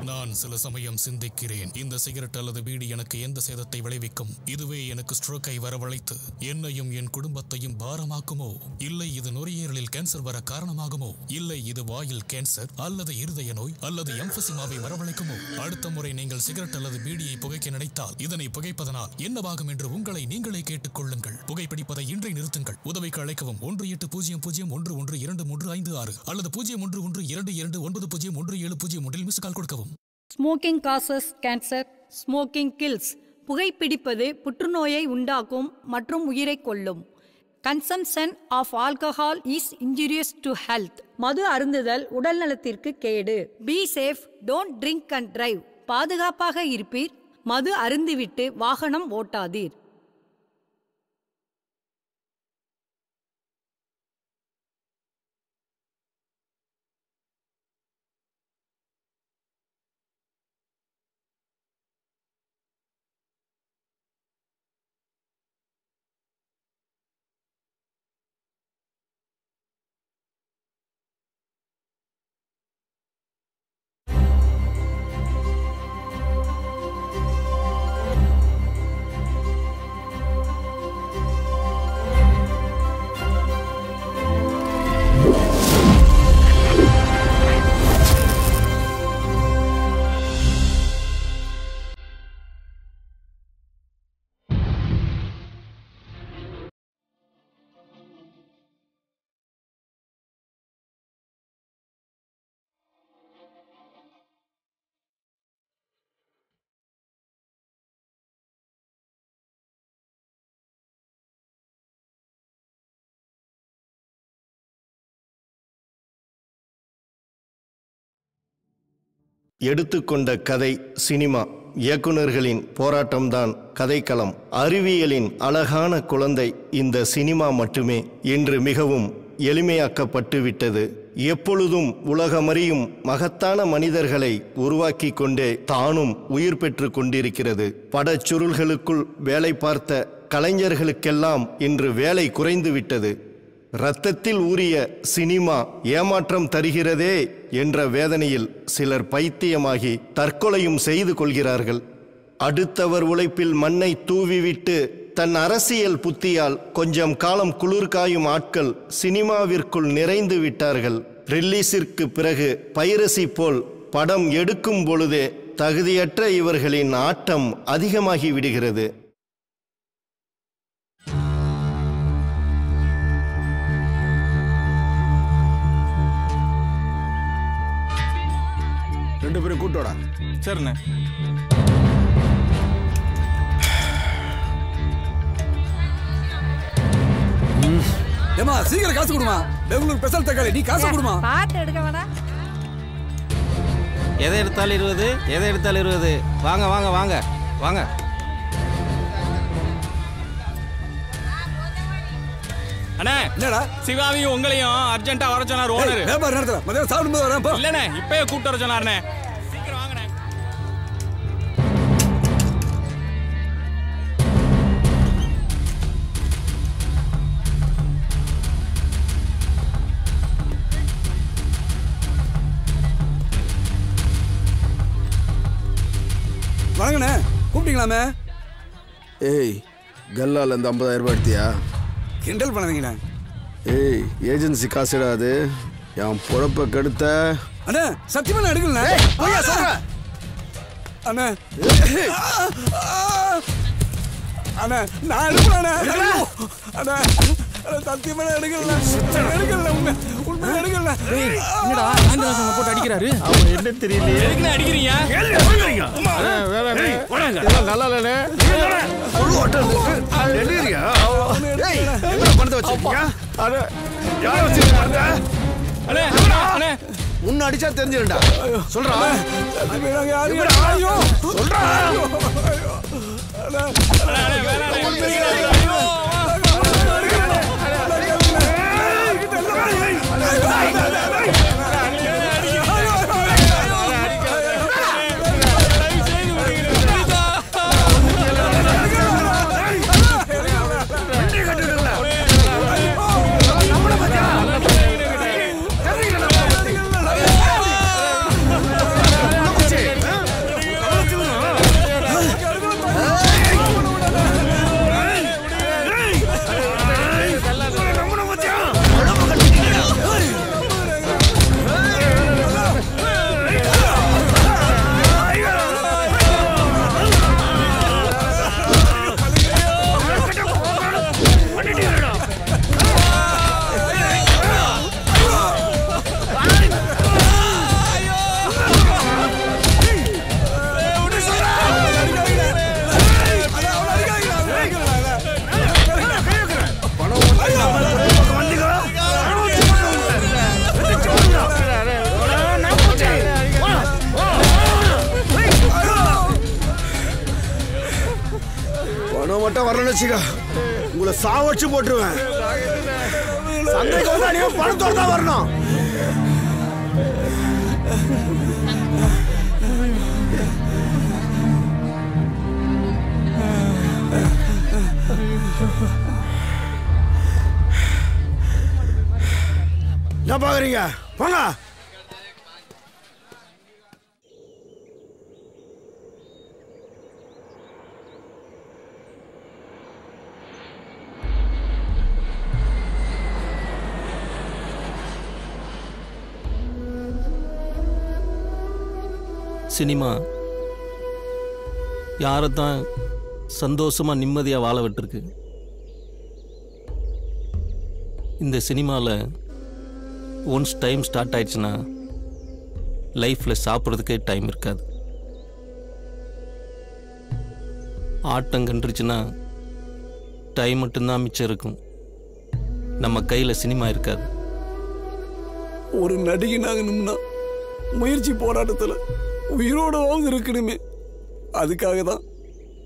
நான் சில சமயம் சிந்திக்கிறேன், இந்த சிகரெட் அல்லது பீடி எனக்கு எந்த சேதத்தை விளைவிக்கும்? இதுவே எனக்கு ஸ்ட்ரோக்கை வரவழைத்து என்னையும் என் குடும்பத்தையும் பாரமாக்குமோ? இல்லை இது நுரையீரலில் கேன்சர் வர காரணமாகுமோ? இல்லை இது வாயில் கேன்சர் அல்லது இருதய நோய் அல்லது எம்பசிமாவை வரவழைக்குமோ? அடுத்த முறை நீங்கள் சிகரெட் அல்லது பீடியை புகைக்க நினைத்தால் இதனை புகைப்பதனால் என்னவாகும் என்று உங்களை நீங்களே கேட்டுக்கொள்ளுங்கள். புகைப்பிடிப்பதை இன்றை நிறுத்துங்கள். உதவிக்கு அழைக்கவும் 1800112356 அல்லது 0112299017 மிஸ் கால் கொடுக்கவும். Smoking causes cancer, smoking kills. புகைப்பிடிப்பது புற்றுநோயை உண்டாக்கும் மற்றும் உயிரை கொல்லும். Consumption of alcohol is injurious to health. மது அருந்துதல் உடல் நலத்திற்கு கேடு. Be safe, don't drink and drive. பாதுகாப்பாக இருப்பீர். மது அருந்திவிட்டு வாகனம் ஓட்டாதீர். எடுத்துக்கொண்ட கதை சினிமா. இயக்குநர்களின் போராட்டம்தான் கதைக்களம். அறிவியலின் அழகான குழந்தை இந்த சினிமா மட்டுமே இன்று மிகவும் எளிமையாக்கப்பட்டு விட்டது. எப்பொழுதும் உலகமறியும் மகத்தான மனிதர்களை உருவாக்கி கொண்டே தானும் உயிர் பெற்று கொண்டிருக்கிறது. படச்சுருள்களுக்குள் வேலை பார்த்த கலைஞர்களுக்கெல்லாம் இன்று வேலை குறைந்து விட்டது. இரத்தத்தில் ஊறிய சினிமா ஏமாற்றம் தருகிறதே என்ற வேதனையில் சிலர் பைத்தியமாகி தற்கொலையும் செய்து கொள்கிறார்கள். அடுத்தவர் உழைப்பில் மண்ணை தூவிவிட்டு தன் அரசியல் புத்தியால் கொஞ்சம் காலம் குளிர் காயும் ஆட்கள் சினிமாவிற்குள் நிறைந்து விட்டார்கள். ரிலீஸிற்கு பிறகு பைரசி போல் படம் எடுக்கும் பொழுதே தகுதியற்ற இவர்களின் ஆட்டம் அதிகமாகி விடுகிறது. ரெண்டு பேரும் கூட்டோடா. சரிண்ணே. ஏமா சீக்கிரம் காசு கொடுமா. பெங்களூர் ஸ்பெஷல் தக்காளி, நீ காசு கொடுமா. பார்த்து எடுக்க வேணாம். எதை எடுத்தாலும் 20, எதை எடுத்தாலும் 20. வாங்க வாங்க வாங்க வாங்க. அண்ணே, என்னடா சிவாவியும் உங்களையும் அர்ஜென்ட்டா வர சொன்னார் ஓனர். வியாபாரம் நடத்துற மதியம் சாப்பிடும்போது வரேன். போ. இல்லண்ணே, இப்பயே கூப்பிட்டு வர சொன்னார்ண்ணே. சீக்கிரம் வாங்கண்ணே. வணங்கண்ணே, கூப்பிட்டீங்களாமே. ஏய், கல்லால் இந்த 50,000 ரூபாய் எடுத்தியா? கிண்டல் பண்ணாதீங்கண்ணே. ஏய், ஏஜென்சி காசுடா அது. என் பொழப்ப கெடுத்த. அண்ணா சத்தியமா நான் எடுக்கல. அண்ணா அண்ணா நான் எடுக்கல. அண்ணா சத்தியமா நான் எடுக்கல. உண்மை எடுக்கல. என்னடா ஆந்திராசனை போட்டு அடிக்கிறாரு? அவன் என்ன தெரியல. எதுக்குண்ணே அடிக்கிறீங்க? நல்லா இல்ல. உன்னை அடிச்சா தெரிஞ்சிருண்டா. சொல்றா சொல்றா. மட்டும் வரணும்னு வச்சுக்க, உங்களை சாவச்சு போட்டுருவேன். சந்தைக்கு வந்தா நீங்க பணத்தோட தான் வரணும். என்ன பாக்குறீங்க? போங்க. சினிமா யாரைத்தான் சந்தோஷமா நிம்மதியாக வாழ விட்டுருக்கு. இந்த சினிமாவில் ஒன்ஸ் டைம் ஸ்டார்ட் ஆயிடுச்சுன்னா லைஃப்பில் சாப்பிட்றதுக்கே டைம் இருக்காது. ஆட்டம் கண்டுருச்சுன்னா டைம் மட்டும்தான் மிச்சம் இருக்கும். நம்ம கையில் சினிமா இருக்காது. ஒரு நடிகனாகணும்னா முயற்சி போராட்டத்தில் உயிரோடவாவது இருக்கணுமே. அதுக்காக தான்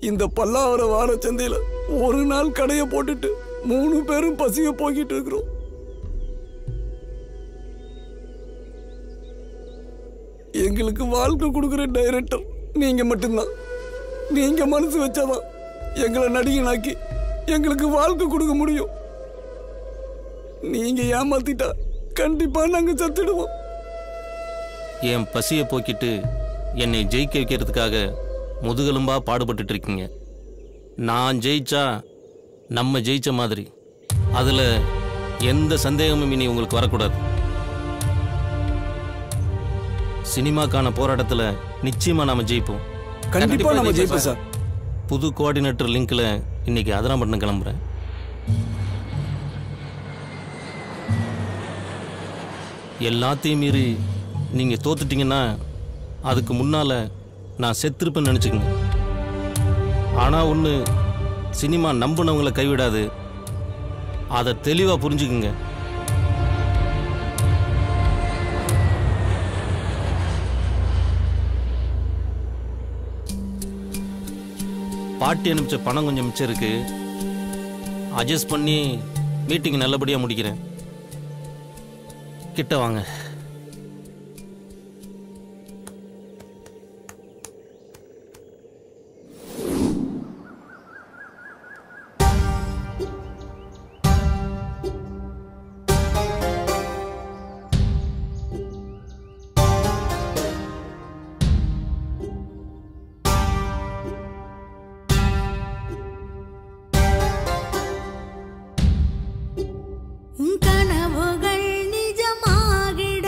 இந்த பல்லாவர வார சந்தையில் ஒரு நாள் கடையை போட்டுட்டு 3 பேரும் பசிய போக்கிட்டு இருக்கிறோம். எங்களுக்கு வாழ்க்கை கொடுக்குற டைரக்டர் நீங்க மட்டும்தான். நீங்க மனசு வச்சாதான் எங்களை நடிகனாக்கி எங்களுக்கு வாழ்க்கை கொடுக்க முடியும். நீங்க ஏமாத்திட்டா கண்டிப்பா நாங்க சத்துடுவோம். என் பசியை போக்கிட்டு என்னை ஜெயிக்க வைக்கிறதுக்காக முதுகெலும்பா பாடுபட்டுட்டு இருக்கீங்க. நான் ஜெயிச்சா நம்ம ஜெயிச்ச மாதிரி, அதில் எந்த சந்தேகமும் இனி உங்களுக்கு வரக்கூடாது. சினிமாக்கான போராட்டத்தில் நிச்சயமாக நாம் ஜெயிப்போம். கண்டிப்பாக நம்ம ஜெயிப்போம் சார். புது கோஆர்டினேட்டர் லிங்கில் இன்னைக்கு அதிராம்பட்டினம் கிளம்புறேன். எல்லாத்தையும் மீறி நீங்கள் தோத்துட்டீங்கன்னா அதுக்கு முன்னால் நான் செத்துருப்பேன்னு நினச்சிக்கங்க. ஆனால் ஒன்று, சினிமா நம்பினவங்களை கைவிடாது. அதை தெளிவாக புரிஞ்சுக்குங்க. பாட்டி அனுப்பிச்ச பணம் கொஞ்சம் மிச்சம் இருக்கு. அட்ஜஸ்ட் பண்ணி மீட்டிங் நல்லபடியாக முடிக்கிறேன். கிட்ட வாங்க. கனவுகள் நிஜமாகிட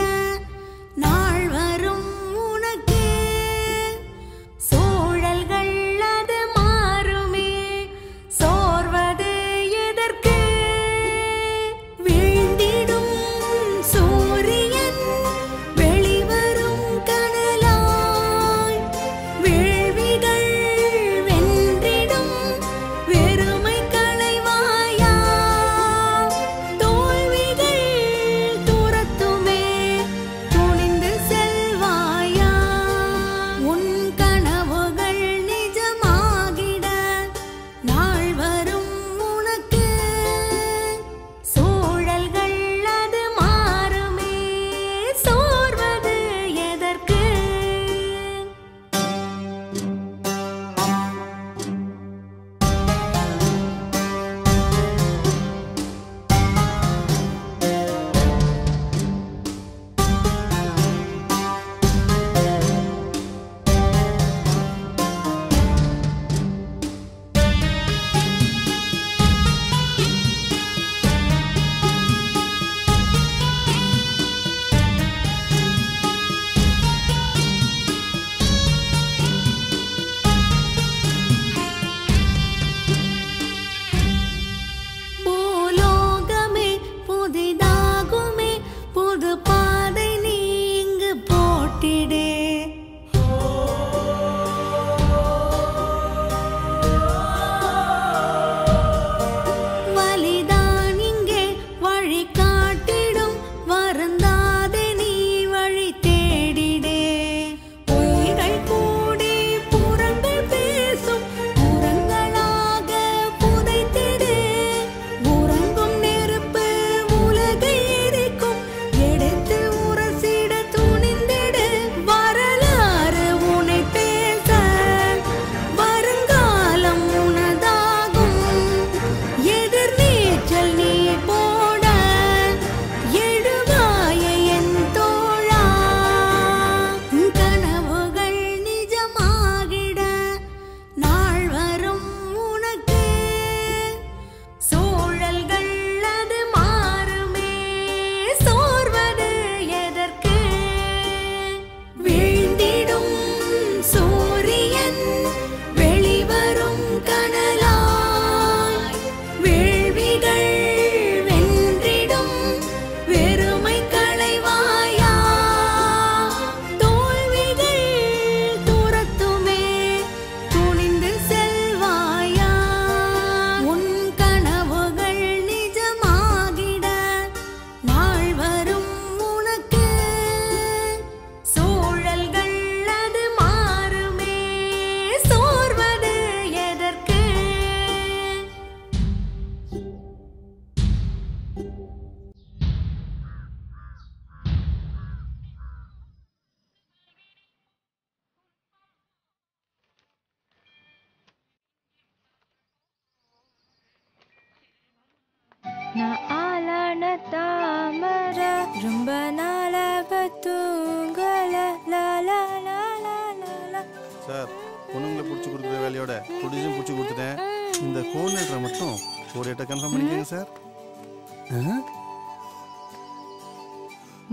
நான் ஆளான தாமர ரொம்ப நாளாக தூங்கல லாலா லாலா. சார் பொண்ணுங்களை பிடிச்சி கொடுக்குற வேலையோட ப்ரொடியூஸும் பிடிச்சி கொடுத்துட்டேன். இந்த கோஆர்டினேட்டரை மட்டும் ஒரு டேட்டை கன்ஃபார்ம் பண்ணிக்கோங்க சார்.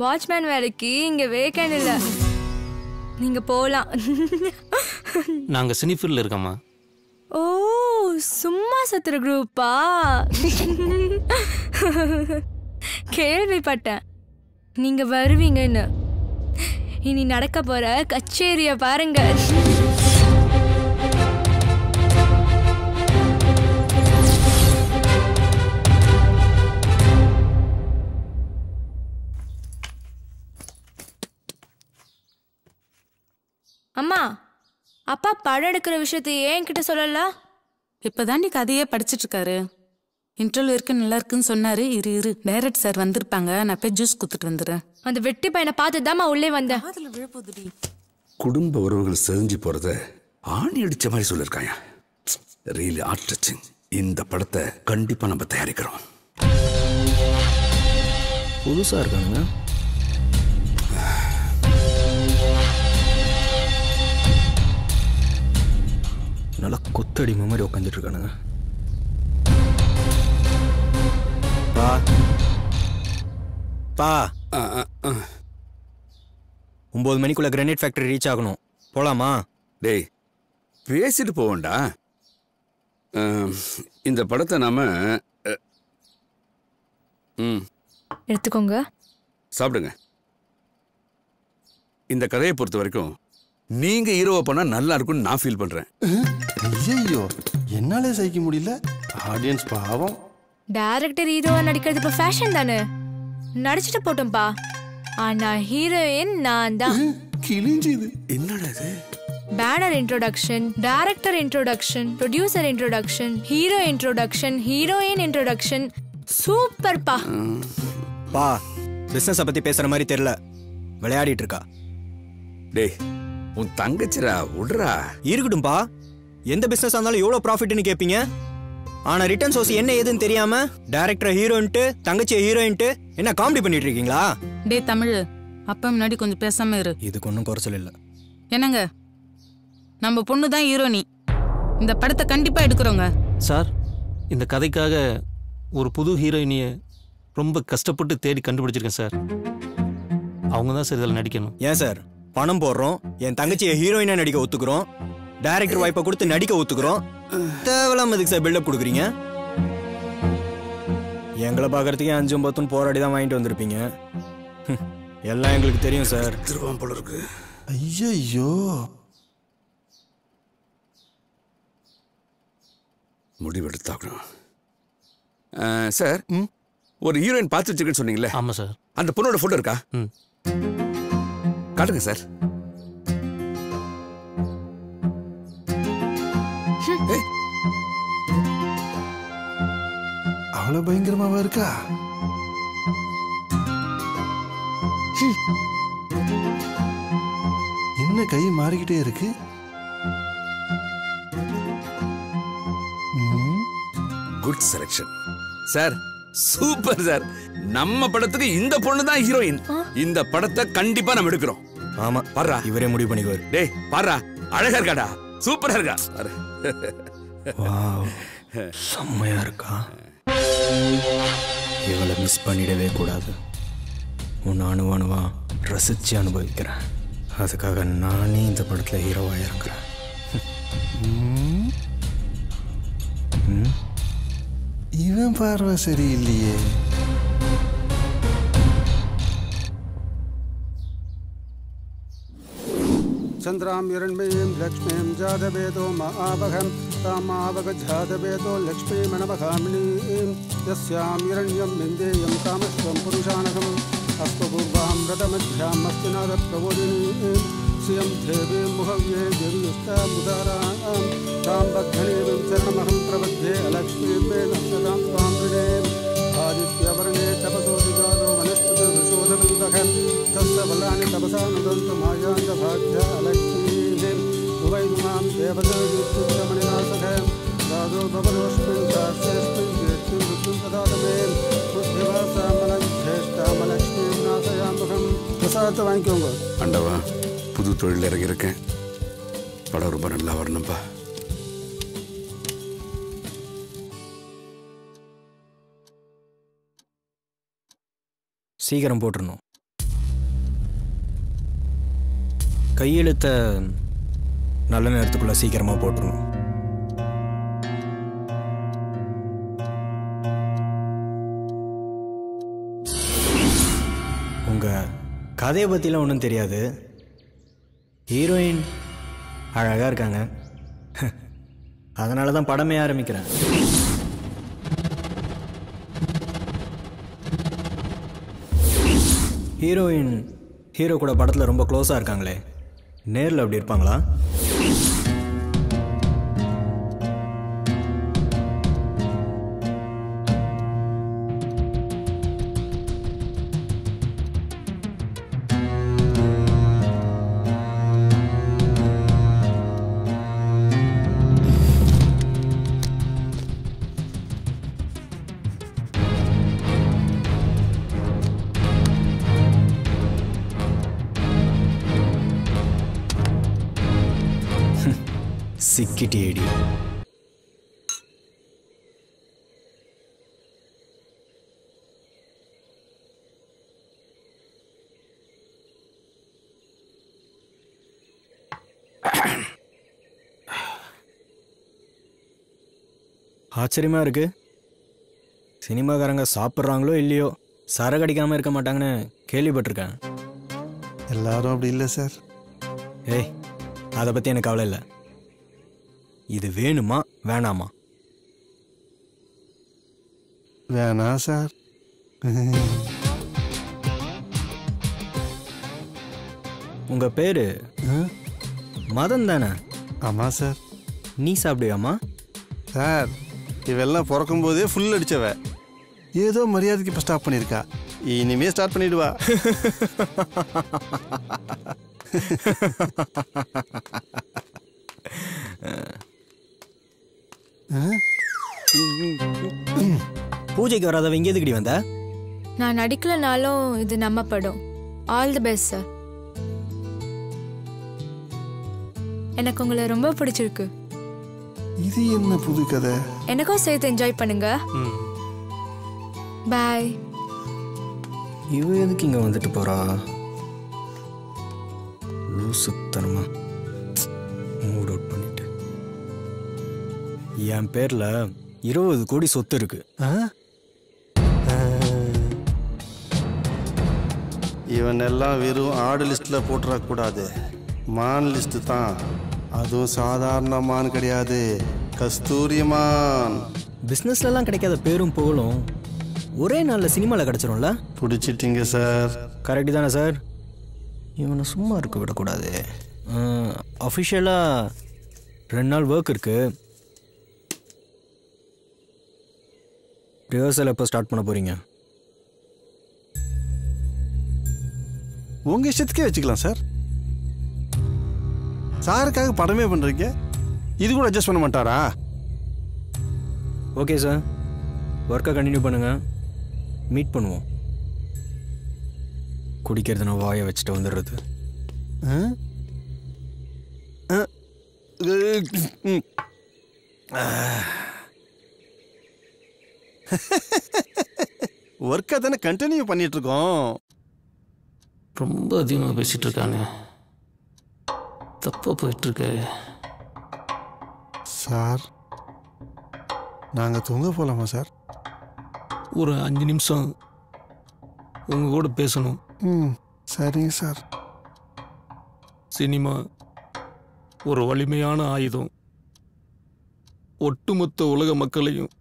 வாட்ச்மேன் வேலைக்கு இங்க வேக்கன் இல்ல, நீங்க போலாம். நாங்கள் சினிஃபீல்டில் இருக்கோம்மா. ஓ சும்மா சுத்துற குரூப்பா? கேள்விப்பட்டேன் நீங்க வருவீங்கன்னு. இனி நடக்க போற கச்சேரிய பாருங்க. அம்மா, அப்பா படம் எடுக்கிற விஷயத்தை ஏன் கிட்ட சொல்லல? இப்பதான் நீ கதையே படிச்சிட்டு இருக்காரு. இன்டர்வியூ இருக்கு, நல்லா இருக்குன்னு சொன்னாரு. இரு டைரக்ட் சார் வந்திருப்பாங்க, நான் போய் ஜூஸ் குத்துட்டு வந்துடுறேன். அந்த வெட்டி பையனை பார்த்துதாம்மா உள்ளே வந்தேன். குடும்ப உறவுகள் செஞ்சு போறத ஆணி அடிச்ச மாதிரி சொல்லிருக்காங்க. Really heart touching. இந்த படத்தை கண்டிப்பா நம்ம தயாரிக்கிறோம். புதுசா இருக்கானுங்க. நல்லா கொத்தடி மாதிரி உட்காந்துட்டு இருக்கானுங்க. பா பா 9 மணிக்குள்ள கிரானைட் ஃபேக்டரி ரீச் ஆகணும். போலாமா? டேய் பேசிட்டு போவோண்டா. இந்த படத்தை நாம எடுத்துக்கோங்க, சாப்பிடுங்க. இந்த கதையை பொறுத்த வரைக்கும் நீங்க ஹீரோவை பண்ணா நல்லா இருக்கும்னு நான் ஃபீல் பண்றேன். ஐயோ, என்னாலே சகிக்க முடியல. ஆடியன்ஸ் பாவம். டைரக்டர் ஹீரோவா நடிக்கிறது இப்ப ஃபேஷன் தானே, நடிச்சிட்டு போட்டோம்பா. ஆனா ஹீரோயின் நான் தான். கிழிஞ்சுது. என்னடா இது? Banner introduction, director introduction, producer introduction, hero introduction, heroine introduction. Super பா. பா பிசினஸ் பத்தி பேசுற மாதிரி தெரியல, விளையாடிட்டு இருக்கா. டேய் உன் தங்கச்சிரா விடுறா. இருக்கட்டும்பா, எந்த பிசினஸ் இருந்தாலும் எவ்வளவு ப்ராஃபிட்னு கேட்பீங்க. ஆனா ரிட்டர்ன் சோர்ஸ் என்ன ஏதுன்னு தெரியாம டைரக்டர் ஹீரோயின்ட்டு தங்கச்சியை ஹீரோயின்ட்டு என்ன காமெடி பண்ணிட்டு இருக்கீங்களா? டே தமிழ், அப்பா முன்னாடி கொஞ்சம் பேசாம இரு. இதுக்கு ஒன்றும் குறைச்சல் இல்லை. என்னங்க, நம்ம பொண்ணு தான் ஹீரோனி. இந்த படத்தை கண்டிப்பா எடுக்கிறோங்க. சார், இந்த கதைக்காக ஒரு புது ஹீரோயினியை ரொம்ப கஷ்டப்பட்டு தேடி கண்டுபிடிச்சிருக்கேன் சார். அவங்க தான் சார் இதில் நடிக்கணும். ஏன் சார் பணம் போடுறோம், என் தங்கச்சியை ஹீரோயினா நடிக்க ஒத்துக்கிறோம், டைரக்டர் வாய்ப்பை கொடுத்து நடிக்க ஒத்துக்கிறோம், தேவையில்லாம இதுக்கு சார் பில்டப் கொடுக்குறீங்க. எங்களை பார்க்கறதுக்கே 5-10 போராடி தான் வாங்கிட்டு வந்திருப்பீங்க. எல்லாம் எங்களுக்கு தெரியும் சார். திருவாம் போல இருக்கு. ஐயோ, முடிவெடுத்தாகணும். சார், ஒரு ஹீரோயின் பார்த்து வச்சிருக்கேன்னு சொன்னீங்களே? ஆமாம் சார். அந்த பொண்ணோட போட்டோ இருக்கா? காட்டுங்க சார். அவ்வளவு பயங்கரமாவா இருக்கா? என்ன கை மாறிக்கிட்டே இருக்கு? Good selection sir. Super sir. நம்ம படத்துக்கு இந்த பொண்ணு தான் ஹீரோயின். இந்த படத்தை கண்டிப்பா நம்ம எடுக்கிறோம். ஆமா, பாரா, இவரே முடிவு பண்ணிக்குவார். டேய் பாரா, அழகா இருக்காடா, சூப்பரா இருக்கா. வாவ், செம்மையா இருக்கா. இவளை மிஸ் பண்ணிடவே கூடாது. உன் அணுவா ரசிச்சு அனுபவிக்கிறேன். அதுக்காக நானே இந்த படத்துல ஹீரோவா இறங்குறேன். இவன் பார்வை சரியில்லையே. चंद्राम हिरण्मयीं लक्ष्मीं जातवेदो महावहं तामावगजातवेदो लक्ष्मीमणमहामिनीं यस्यां हिरण्यं विन्देयं कामस्त्वं पुरुषानघम् अस्तपूर्वां रथमध्यां मस्तिनादप्रबोधिनीं श्रियं देवीं मुहव्ये देवीयुक्तामुदारां तां बद्धनीं चरणमहं प्रबध्ये अलक्ष्मीं मे नक्षतां त्वां वृणे आदित्यवर्णे तपसो विजातो वनस्पतिर्विशोधबिन्दकं तस्य बलानि तपसा नुदन्तु मायान्तभाग्या अलक्ष्मीः उवैनुमां देवतायुक्तमणिनासखं साधो भवदोऽस्मिन् दास्यस्मिन् कीर्तिं मृत्युं ददात मे பிரசாதத்தை வாங்கிக்கோங்க. ஆண்டவா, புது தொழில் இறங்கியிருக்கேன். படம் ரொம்ப நல்லா வரணும்பா. சீக்கிரம் போட்டுருணும். கையெழுத்த நல்ல நேரத்துக்குள்ள சீக்கிரமா போட்டுருணும். உங்க கதையை பத்திலாம் ஒன்றும் தெரியாது. ஹீரோயின் அழகா இருக்காங்க. அதனால தான் படமே ஆரம்பிக்கிறேன். ஹீரோயின் ஹீரோ கூட படத்தில் ரொம்ப க்ளோஸாக இருக்காங்களே, நேரில் அப்படி இருப்பாங்களா? சிக்கிட்டேடி. ஆச்சரியமா இருக்கு. சினிமாக்காரங்க சாப்பிட்றாங்களோ இல்லையோ சரக்கு அடிக்காம இருக்க மாட்டாங்கன்னு கேள்விப்பட்டிருக்கேன். எல்லாரும் அப்படி இல்லை சார். ஏய், அதை பற்றி எனக்கு கவலை இல்லை. இது வேணுமா வேணாமா? வேணாம் சார். உங்க பேரு மதன் தானே? ஆமாம் சார். நீ சாப்பிடுவியாமா? சார், இவெல்லாம் பிறக்கும் போதே ஃபுல் அடிச்சவ. ஏதோ மரியாதைக்கு இப்போ ஸ்டாப் பண்ணியிருக்கா. இனிமே ஸ்டார்ட் பண்ணிடுவா. பூஜைக்கு வராதவ இங்கே எதுக்கடி வந்த? நான் நடிக்கலனாலும் இது நம்ம படம். All the best sir. எனக்கு உங்களை ரொம்ப பிடிச்சிருக்கு. இது என்ன புது கதை? எனக்கும் சேர்த்து என்ஜாய் பண்ணுங்க. பாய். இவ எதுக்கு இங்க வந்துட்டு போறா? லூசுத்தனமா மூட் அவுட் பண்ணிட்டு. என் பேர்ல 20 கோடி சொத்து இருக்கு. இவனெல்லாம் வெறும் ஆடு லிஸ்ட்டில் போட்டுறக்கூடாது. மான் லிஸ்ட்டு தான். அதுவும் சாதாரண மான் கிடையாது, கஸ்தூரி மான். பிஸ்னஸ்லலாம் கிடைக்காத பேரும் புகழும் ஒரே நாளில் சினிமாவில் கிடச்சிரும்ல? பிடிச்சிட்டிங்க சார். கரெக்டு தானே சார்? இவனை சும்மா இருக்க விடக்கூடாது. அஃபிஷியலாக 2 நாள் ஒர்க் இருக்கு. ரிஹர்சல் எப்போ ஸ்டார்ட் பண்ண போகிறீங்க? உங்கள் இஷ்டத்துக்கே வச்சுக்கலாம் சார். சாருக்காக படமே பண்ணுறீங்க, இது கூட அட்ஜஸ்ட் பண்ண மாட்டாரா? ஓகே சார், ஒர்க்கை கண்டினியூ பண்ணுங்கள். மீட் பண்ணுவோம். குடிக்கிறது நான் வாயை வச்சுட்டு வந்துடுறது. ஒர்க்கை தானே கண்டினியூ பண்ணிட்டு இருக்கோம். ரொம்ப அதிகமாக பேசிட்டு இருக்காங்க. தப்பாக போயிட்டுருக்கு சார். நாங்கள் தூங்க போகலாமா சார்? ஒரு 5 நிமிஷம் உங்கள் கூட பேசணும். சரிங்க சார். சினிமா ஒரு வலிமையான ஆயுதம். ஒட்டுமொத்த உலக மக்களையும்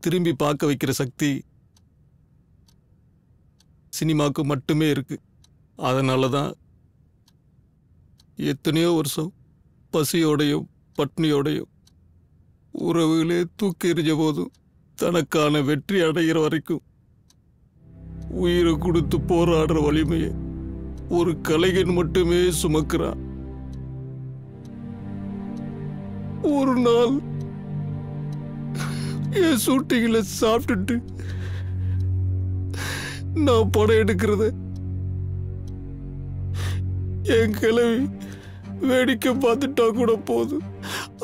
திரும்பி பார்க்க வைக்கிற சக்தி சினிமாவுக்கு மட்டுமே இருக்கு. அதனால தான் எத்தனையோ வருஷம் பசியோடையும் பட்னியோடையும் உறவுகளே தூக்கி எறிஞ்ச போதும் தனக்கான வெற்றி அடைகிற வரைக்கும் உயிரை கொடுத்து போராடுற வலிமையை ஒரு கலைஞன் மட்டுமே சுமக்கிறான். ஒரு நாள் என் ஷூட்டிங்கில் சாப்பிட்டுட்டு நான் படம் எடுக்கிறத என் கிளவி வேடிக்கை பார்த்துட்டா கூட போதும்,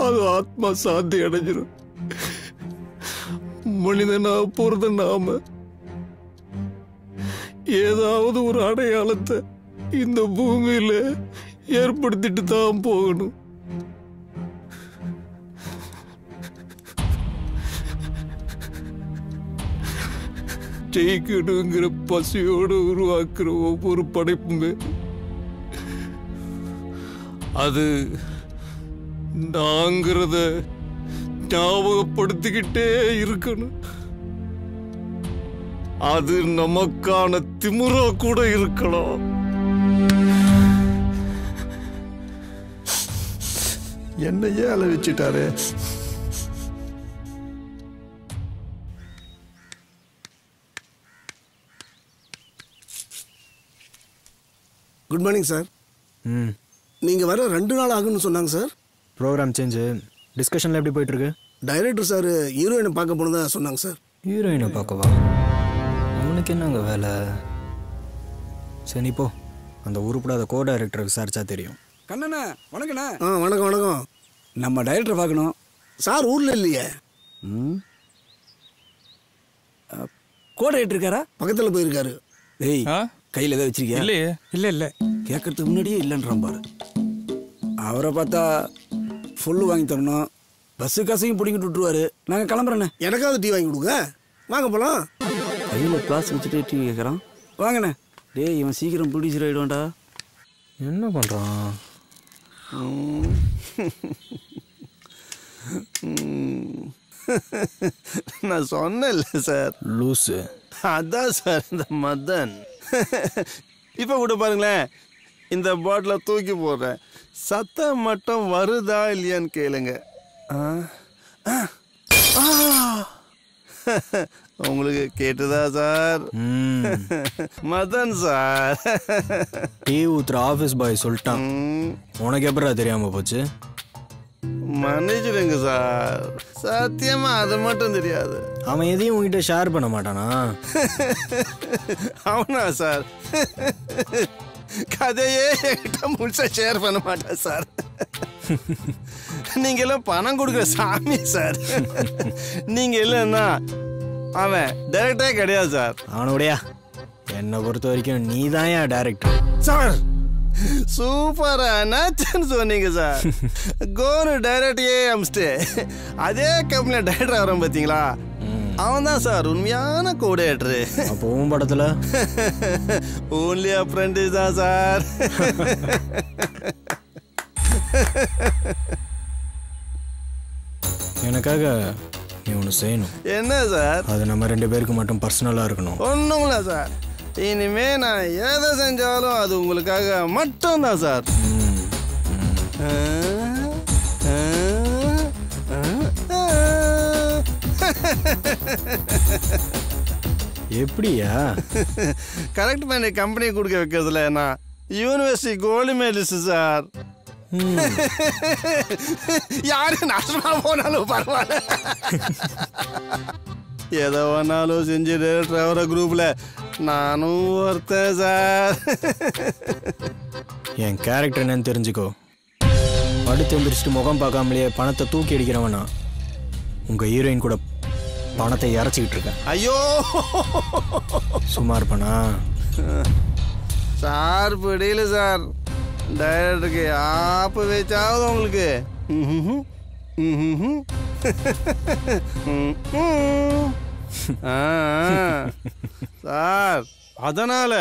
அது ஆத்மா சாந்தி அடைஞ்சிடும். மனிதனா போறது நாம ஏதாவது ஒரு அடையாளத்தை இந்த பூமியில ஏற்படுத்திட்டு தான் போகணும். ஜெயிக்கணுங்கிற பசியோடு உருவாக்குற ஒவ்வொரு படைப்புமே அது நாங்கிறத ஞாபகப்படுத்திக்கிட்டே இருக்கணும். அது நமக்கான திமிரா கூட இருக்கலாம். என்னையே அழ வச்சுட்டாரு. Good morning sir. நீங்கள் வர 2 நாள் ஆகுன்னு சொன்னாங்க சார். Program change. டிஸ்கஷனில் எப்படி போயிட்டுருக்கு? டைரக்டர் சார் ஹீரோயினை பார்க்க போனதா சொன்னாங்க சார். ஹீரோயினை பார்க்கவா? அவனுக்கு என்னங்க வேலை? சரி போ, அந்த உருப்படாத கோ டைரக்டரை விசாரிச்சா தெரியும். கண்ணண்ணா வணக்கண்ணா. வணக்கம் வணக்கம். நம்ம டைரக்டர் பார்க்கணும் சார். ஊரில் இல்லையே. கோ டைரக்டர் இருக்காரா? பக்கத்தில் போயிருக்காரு. ஏய் கையில் எதாவது வச்சிருக்கியா? இல்லையே. இல்லை கேட்கறதுக்கு முன்னாடியே இல்லைன்றான் பாரு. அவரை பார்த்தா ஃபுல்லு வாங்கி தரணும், பஸ்ஸு காசையும் பிடிங்கிட்டு விட்டுருவாரு. நாங்கள் கிளம்புறேண்ணே. எனக்காவது டீ வாங்கி கொடுங்க. வாங்க போகலாம். கையில் கிளாஸ் வச்சுட்டு டீ கேட்குறான். வாங்கண்ணே. டேய் இவன் சீக்கிரம் ப்ரொடியூசர் ஆகிடுவான்டா. என்ன பண்ணுறான்? நான் சொன்னேன்ல சார், லூஸு. அதான் சார் இந்த மதன். இப்போ கூட பாருங்களேன், இந்த பாட்டிலை தூக்கி போடுறேன், சத்தம் மட்டும் வருதா இல்லையான்னு கேளுங்க. உங்களுக்கு கேட்டுதா சார்? மதன் சார் டீ ஊத்துற ஆஃபீஸ் பாய் சொல்லிட்டான். உனக்கு எப்படா தெரியாம போச்சு? மன்னிச்சிடுங்க சார், சத்தியமா அது மட்டும் தெரியாது. அவன் எதையும் உங்ககிட்ட ஷேர் பண்ண மாட்டானா? அவனா சார்? கதையே என்கிட்ட முழுசா ஷேர் பண்ண மாட்டான் சார். நீங்க எல்லாம் பணம் கொடுக்குற சாமி சார். நீங்க இல்லைன்னா அவன் டைரக்டரே கிடையாது சார். அவனுடையா? என்னை பொறுத்த வரைக்கும் நீ தான் ஏன் டைரக்டர் சார். சூப்பரா நச்சுன்னு சொன்னீங்க சார். கோனு டைரக்டே அமிச்சிட்டு அதே கம்பெனியில் டைரக்டர் வரோம் பார்த்தீங்களா, அவன் தான் சார் உண்மையான கோடைரக்டரு. அப்போ உன் படத்தில் ஓன்லி அப்ரெண்டிஸ் தான் சார். எனக்காக நீ ஒன்று செய்யணும். என்ன சார்? அது நம்ம 2 பேருக்கு மட்டும் பர்சனலாக இருக்கணும். ஒன்றுங்களா சார், இனிமே நான் எதை செஞ்சாலும் அது உங்களுக்காக மட்டும்தான் சார். எப்படியா? கரெக்ட் பண்ணி கம்பெனி கொடுக்க வைக்கிறதுல நான் யூனிவர்சிட்டி கோல்டு மெடலிஸ்ட் சார். யாரு நாசமா போனாலும் பரவாயில்ல, எதை வேணாலும் செஞ்சு டைரக்டர் குரூப்ல நானும் ஒருத்தன் சார். என் கேரக்டர் என்னன்னு தெரிஞ்சுக்கோ. படுத்து எந்திரிச்சிட்டு முகம் பார்க்காமலேயே பணத்தை தூக்கி அடிக்கிறவனா உங்க ஹீரோயின் கூட பணத்தை இறச்சிக்கிட்டு இருக்கேன். ஐயோ சும்மா இருப்பனா சார்? பிடியில சார், டைரக்டருக்கு ஆப்பு வச்சாவது உங்களுக்கு. சார் அதனால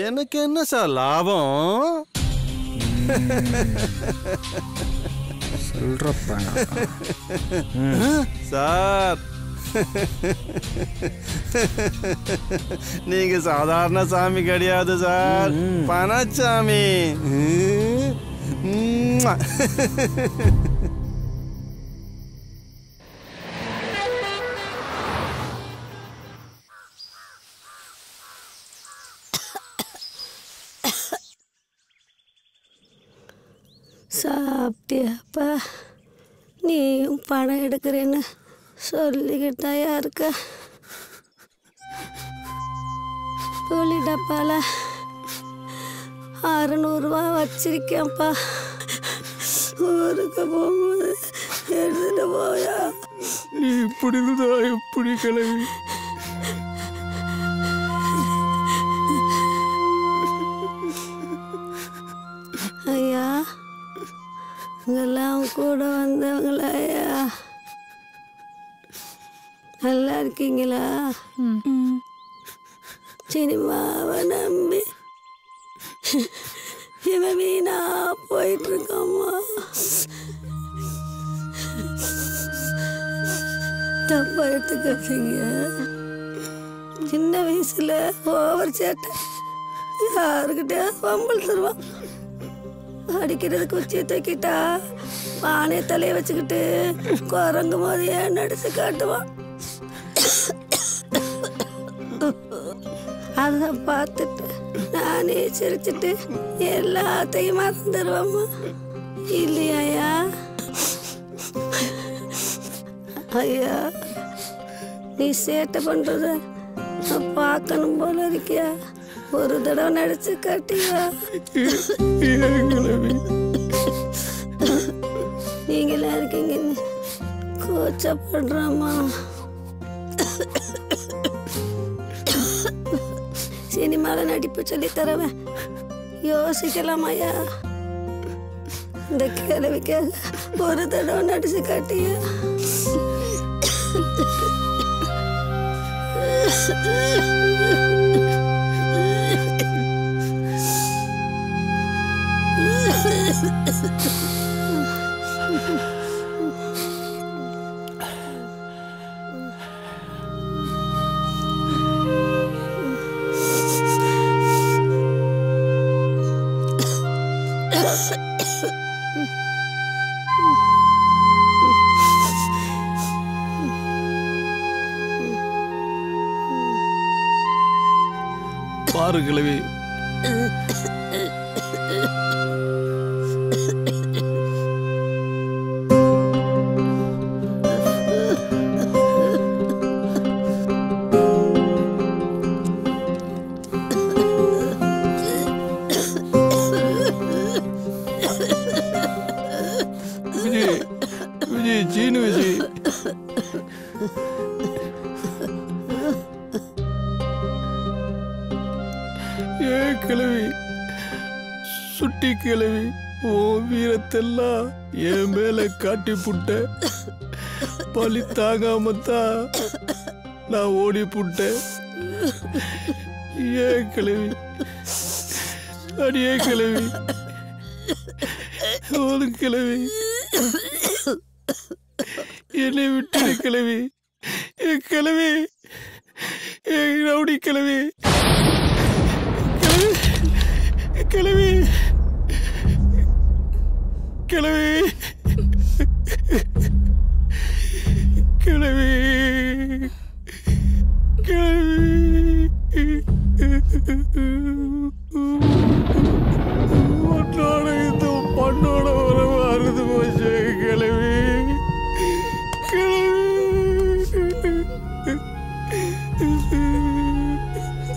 எனக்கு என்ன சார் லாபம்? சொல்றப்ப சார் நீங்க சாதாரண சாமி கிடையாது சார், பணச்சாமி. சாப்பிட்டியாப்பா? நீயும் படம் எடுக்கிறேன்னு சொல்லிக்கிட்டாயா இருக்க? புளி டப்பால 600 வச்சிருக்கேன்ப்பா. ஊருக்கு போகும்போது எடுத்துட்டு போயா. நீ இப்படி இருந்தா எப்படி கிளவி? ஐயா, இங்கெல்லாம் கூட வந்தவங்களா ஐயா? நல்லா இருக்கீங்களா? சினிமாவை நம்பி இவன் வீணா போயிட்டு இருக்காமா. தப்பா எடுத்துக்காதீங்க. சின்ன வயசுல ஓவர் சேட்டை, யாருக்கிட்ட வம்பல் தருவான். அடிக்கிறதுக்கு உச்சியை தூக்கிட்டா பானைய தலையை வச்சுக்கிட்டு குரங்கு மாதிரியே நடிச்சு காட்டுவான். அதை பார்த்துட்டு நானே சிரிச்சுட்டு எல்லாத்தையும் மறந்துடுவாம்மா. இல்லையா ஐயா? நீ சேட்டை பண்றத நான் பார்க்கணும் போல இருக்கியா? ஒரு தடவை நடிச்சு காட்டியா? நீங்களா இருக்கீங்கன்னு கூச்சப்படுறாமா. சினிமாவில் நடிப்பு சொல்லி தரவன் யோசிக்கலாமாயா? இந்த கேள்விக்காக ஒரு தடவை நடிச்சு காட்டியா? பாரு கிழவி, விஜய் சீனு விஜய், ஏ கிழவி, சுட்டி கிழவி, ஓ வீரத்தெல்லாம் என் மேல காட்டி புட்ட. பழி தாங்காமத்தான் நான் ஓடி புட்டேன். ஏ கிழவி, அடியே கிழவி, ஒரு கிழவி, என்னை விட்டு கிழவி, என் கிழவி, என் ரவுடி கிழவி, கிழவி, கிழவி, கிழவி, உன்னோட இந்த பண்ணோட உறவு அறுது போச்சு கிழவி,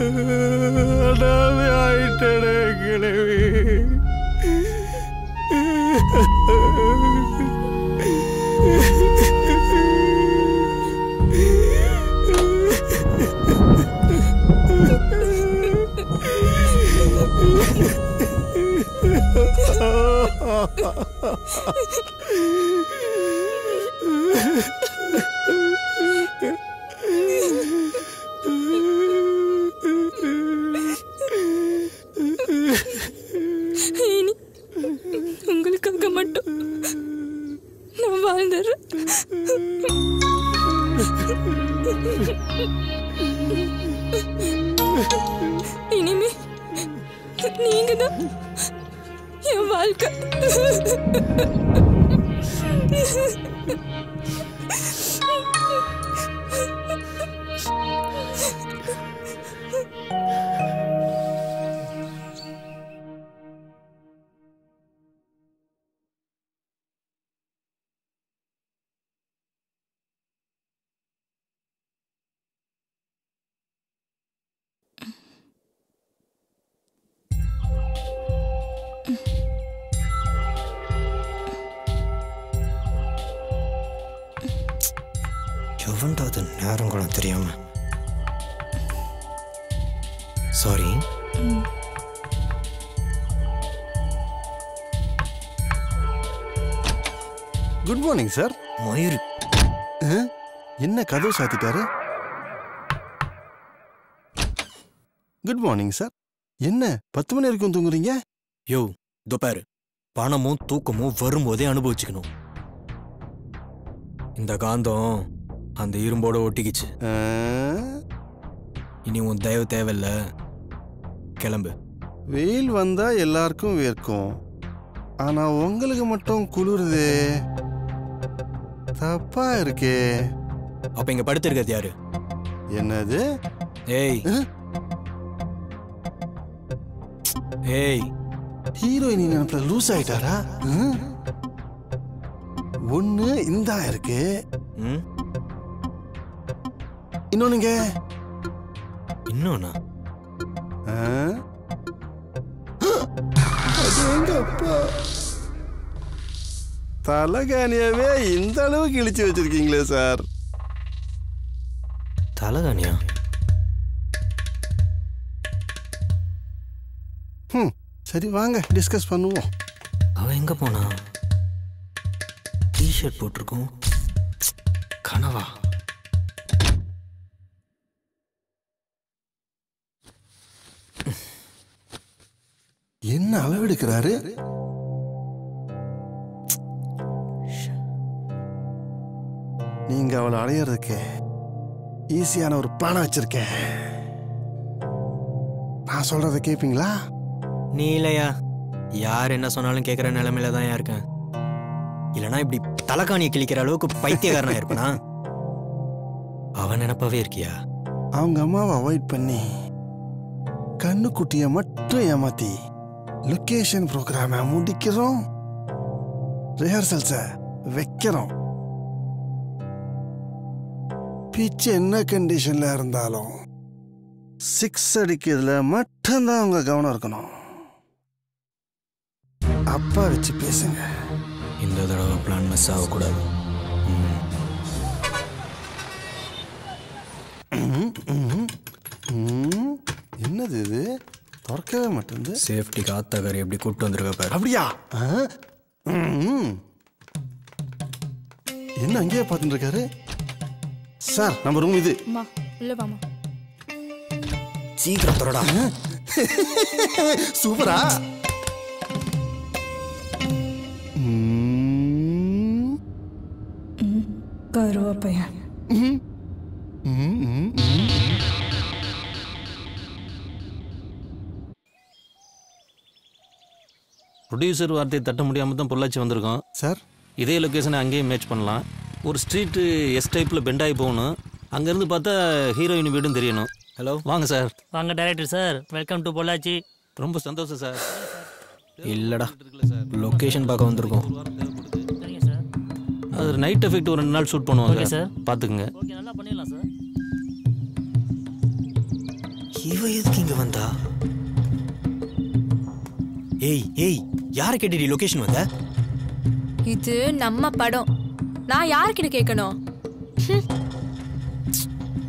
அனாதை ஆயிட்டே கிழவி. உங்களுக்காக மட்டும் நான் வாழ்ந்துறேன். இனிமே நீங்க தான் என் வாழ்க்கை. எவன்டாவது நேரங்களும் தெரியாம. Sorry. Good morning sir. Mayur என்ன கதவு சாத்திட்டாரு? Good morning sir. என்ன 10 மணி வரைக்கும் தூங்குறீங்க? யோ துப்பாரு, பணமும் தூக்கமும் வரும்போதே அனுபவிச்சுக்கணும். இந்த காந்தம் அந்த இரும்போட ஒட்டிக்கிச்சு. இனி உன் தயவு தேவையில்ல, கிளம்பு. வெயில் வந்தா எல்லாருக்கும் வேர்க்கும், ஆனா உங்களுக்கு மட்டும் குளிருதே, தப்பா இருக்கே. அப்ப இங்க படுத்திருக்கிறது யாரு? என்னது? ஏய் ஏய், ஹீரோயின் நினைப்புல லூஸ் ஆயிட்டாரா? ஒண்ணு இந்த இருக்கு, இன்னொன்னுங்க. இன்னொன்னா? தலகாணியாவே இந்த அளவுக்கு இழிச்சு வச்சிருக்கீங்களே சார். தலகாணியா? சரி வாங்க டிஸ்கஸ் பண்ணுவோம். அவன் எங்க போனா? டிஷர்ட் போட்டிருக்கோம். கனவா? என்ன அளவெடுக்கிறாரு? நீங்க அவளை அடையிறதுக்கு ஈஸியான ஒரு பிளான வச்சிருக்கேன். நான் சொல்றதை கேட்பீங்களா? நீ இல்லையா, யார் என்ன சொன்னாலும் கேட்குற நிலைமையில தான் இருக்கேன். இல்லைனா இப்படி தலைக்காணியை கிழிக்கிற அளவுக்கு பைத்தியக்காரனா இருப்பனா? அவன் நினைப்பாவே இருக்கியா? அவங்க அம்மாவை அவாய்ட் பண்ணி கண்ணுக்குட்டியை மட்டும் ஏமாத்தி லொகேஷன் ப்ரோக்ராம முடிக்கிறோம், ரிஹர்சல்ஸை வைக்கிறோம். பிச்சு என்ன கண்டிஷன்ல இருந்தாலும் 6 அடிக்கிறதுல மட்டும்தான் அவங்க கவனம் இருக்கணும். அப்பா வச்சு பேசுங்க. இந்த தடவை பிளான் மிஸ் ஆகக்கூடாது. என்னது இது? திறக்கவே மாட்டேங்குது. சேஃப்டிக்கு ஆத்தாக்காரி எப்படி கூப்பிட்டு வந்திருக்க பாரு. அப்படியா? என்ன அங்கேயே பார்த்துட்டு இருக்காரு? சார் நம்ம ரூம் இது. சீக்கிரம் தொடடா. சூப்பரா. கருவாப்பையா? ப்ரொடியூசர் வார்த்தையை தட்ட முடியாமல் தான் பொள்ளாச்சி வந்திருக்கோம் சார். இதே லொக்கேஷனை அங்கேயே மேட்ச் பண்ணலாம். ஒரு ஸ்ட்ரீட்டு எஸ் டைப்பில் பெண்டாகி போகணும். அங்கேருந்து பார்த்தா ஹீரோயின் வீடும் தெரியணும். ஹலோ வாங்க சார். வாங்க director sir, welcome to Pollachi. ரொம்ப சந்தோஷம் சார். இல்லைடா, லொக்கேஷன் பார்க்க வந்திருக்கோம். அது நைட் எஃபெக்ட் ஒரு 2 நாள் ஷூட் பண்ணுவாங்க சார், பார்த்துக்குங்க. ஓகே, நல்லா பண்ணிடலாம் சார். இவ எதுக்கு இங்கே வந்தா? ஏய் ஏய், யாரை கேட்டி லொகேஷன் வந்த? இது நம்ம படம், நான் யார்கிட்ட கேட்கணும்?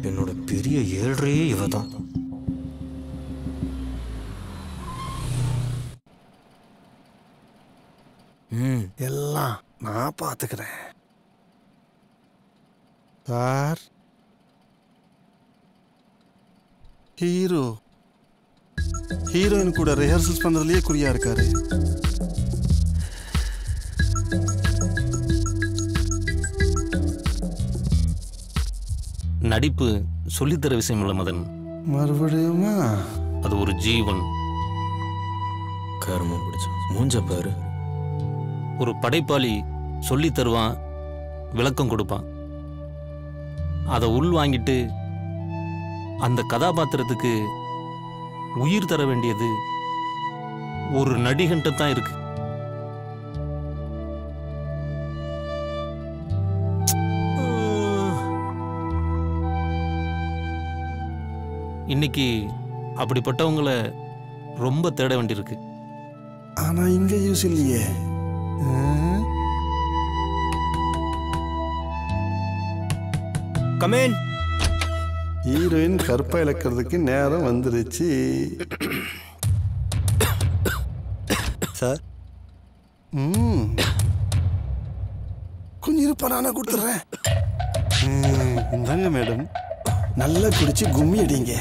என்னோட பெரிய ஏழ்றையே இவ தான். எல்லாம் நான் பார்த்துக்கிறேன் சார். ஹீரோயின் கூட ரிஹர்சல்ஸ் பண்றதுலயே குறியா இருக்காரு. நடிப்பு சொல்லித்தர விஷயம் இல்லை மதன். மறுபடியுமா? அது ஒரு ஜீவன். கர்மம் பிடிச்சோம் மூஞ்ச பாரு. ஒரு படைப்பாளி சொல்லி தருவான், விளக்கம் கொடுப்பான். அதை உள் வாங்கிட்டு அந்த கதாபாத்திரத்துக்கு உயிர் தர வேண்டியது ஒரு நடிகன்ட்ட தான் இருக்கு. இன்னைக்கு அப்படிப்பட்டவங்கள ரொம்ப தேட வேண்டியிருக்கு. ஆனா இங்க யூஸ் இல்லையே. கமேன். ஹீரோயின் கற்பை இழக்கிறதுக்கு நேரம் வந்துருச்சு. சார் கொஞ்சம் இருப்பா, நானே கொடுத்துட்றேன். இந்தாங்க மேடம், நல்லா குடிச்சு கும்மி அடிங்க.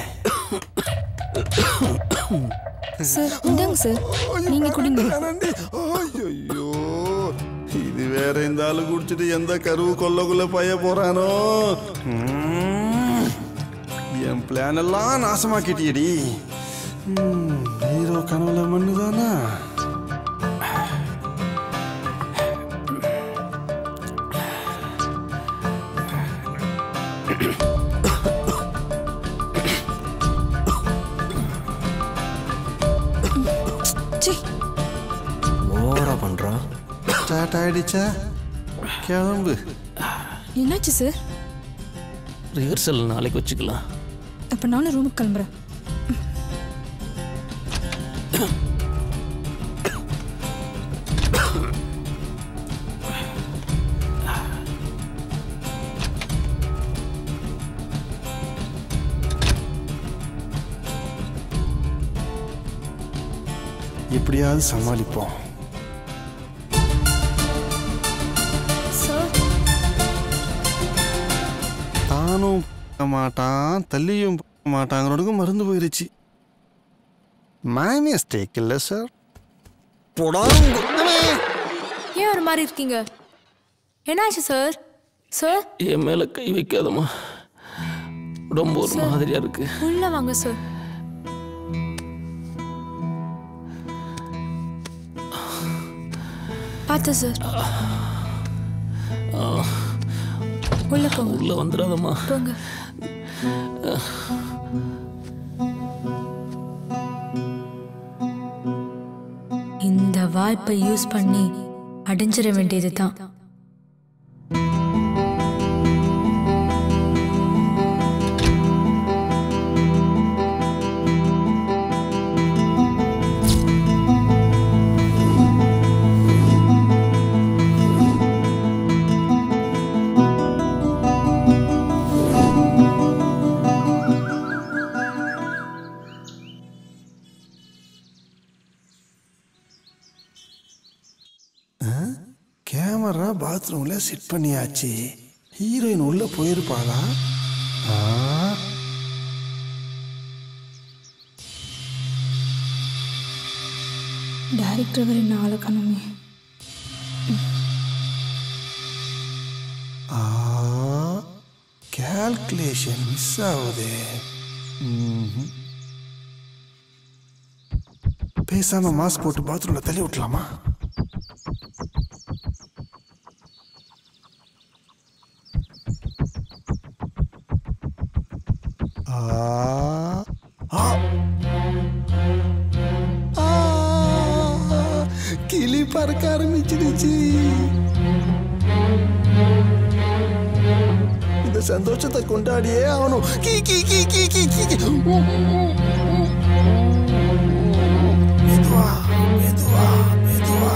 சார் இந்தாங்க சார், நீங்க குடிங்க. ஐயோ, இது வேற இந்த ஆளு குடிச்சிட்டு எந்த கருவு கொல்லக்குள்ள பைய போறானோ. என் பிளான் எல்லாம் நாசமாக்கிட்டியடி. ஹீரோ கனவுல மண்ணுதானா? ஓவரா பண்றான். ஸ்டார்ட் ஆயிடுச்சா? கிளம்பு. என்னாச்சு சார்? ரிஹர்சல் நாளைக்கு வச்சுக்கலாம். அப்ப நானும் ரூமுக்கு கிளம்புறேன். எப்படியாவது சமாளிப்போம். தானும் மாட்டான், தள்ளியும் மாட்டாங்கிறதுக்கு மருந்து போயிருச்சு. மை மிஸ்டேக் இல்லை சார். ஏன் ஒரு மாதிரி இருக்கீங்க? என்னாச்சு சார்? சார் என் மேல கை வைக்காதம்மா, ரொம்ப ஒரு மாதிரியா இருக்கு. உள்ள வாங்க சார். பார்த்து சார். உள்ள போங்க. உள்ள வந்துடாதம்மா. போங்க. இந்த வாய்ப்பை யூஸ் பண்ணி அடைஞ்சிட வேண்டியதுதான். கேமரா பாத்ரூம்ல செட் பண்ணியாச்சு. ஹீரோயின் உள்ள போயிருப்பாளா? டைரக்டர் என்ன ஆளை காணுமே. கால்குலேஷன் மிஸ் ஆகுது. பேசாம மாஸ்க் போட்டு பாத்ரூம்ல தள்ளி விட்டலாமா? கிளி பறக்க ஆரம்பிச்சிடுச்சு. இந்த சந்தோஷத்தை கொண்டாடியே ஆகணும். கீ கீ கீ கீ கீ கீ. மெதுவா மெதுவா மெதுவா.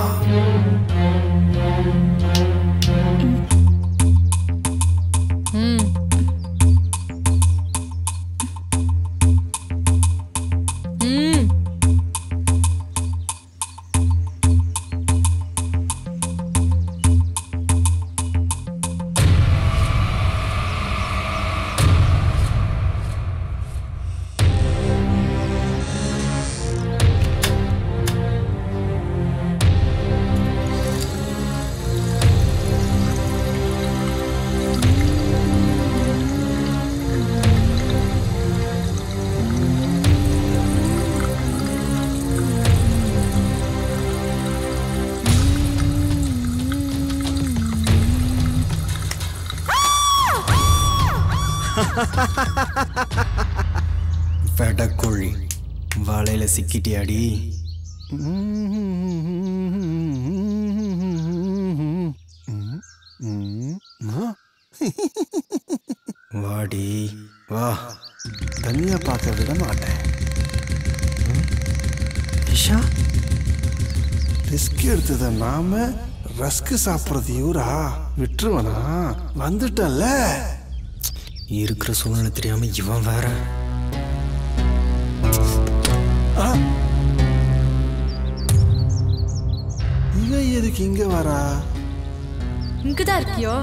வெடக்கோழி வாழையில சிக்கிட்டியாடி. வாடி வா. தனியா பார்க்க விட மாட்டேன். இஷா ரிஸ்க் எடுத்தத நாம ரஸ்க் சாப்பிட்றது இவரா? விட்டுருவனா? வந்துட்டல்ல. இருக்கிற சூழ்நிலை தெரியாம இவன் வேற. இவன் எதுக்கு இங்க வரா? இங்கதான் இருக்கியோ?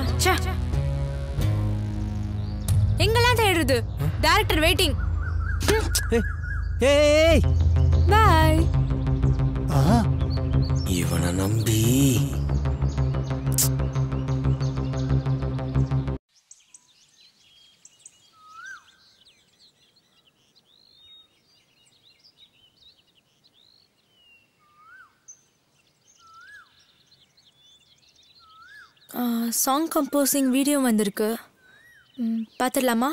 எங்கெல்லாம் தேடுறது? Director waiting. ஏய் பை. இவனை நம்பி சாங் கம்போசிங் வீடியோ வந்திருக்கு, பார்த்துடலாமா?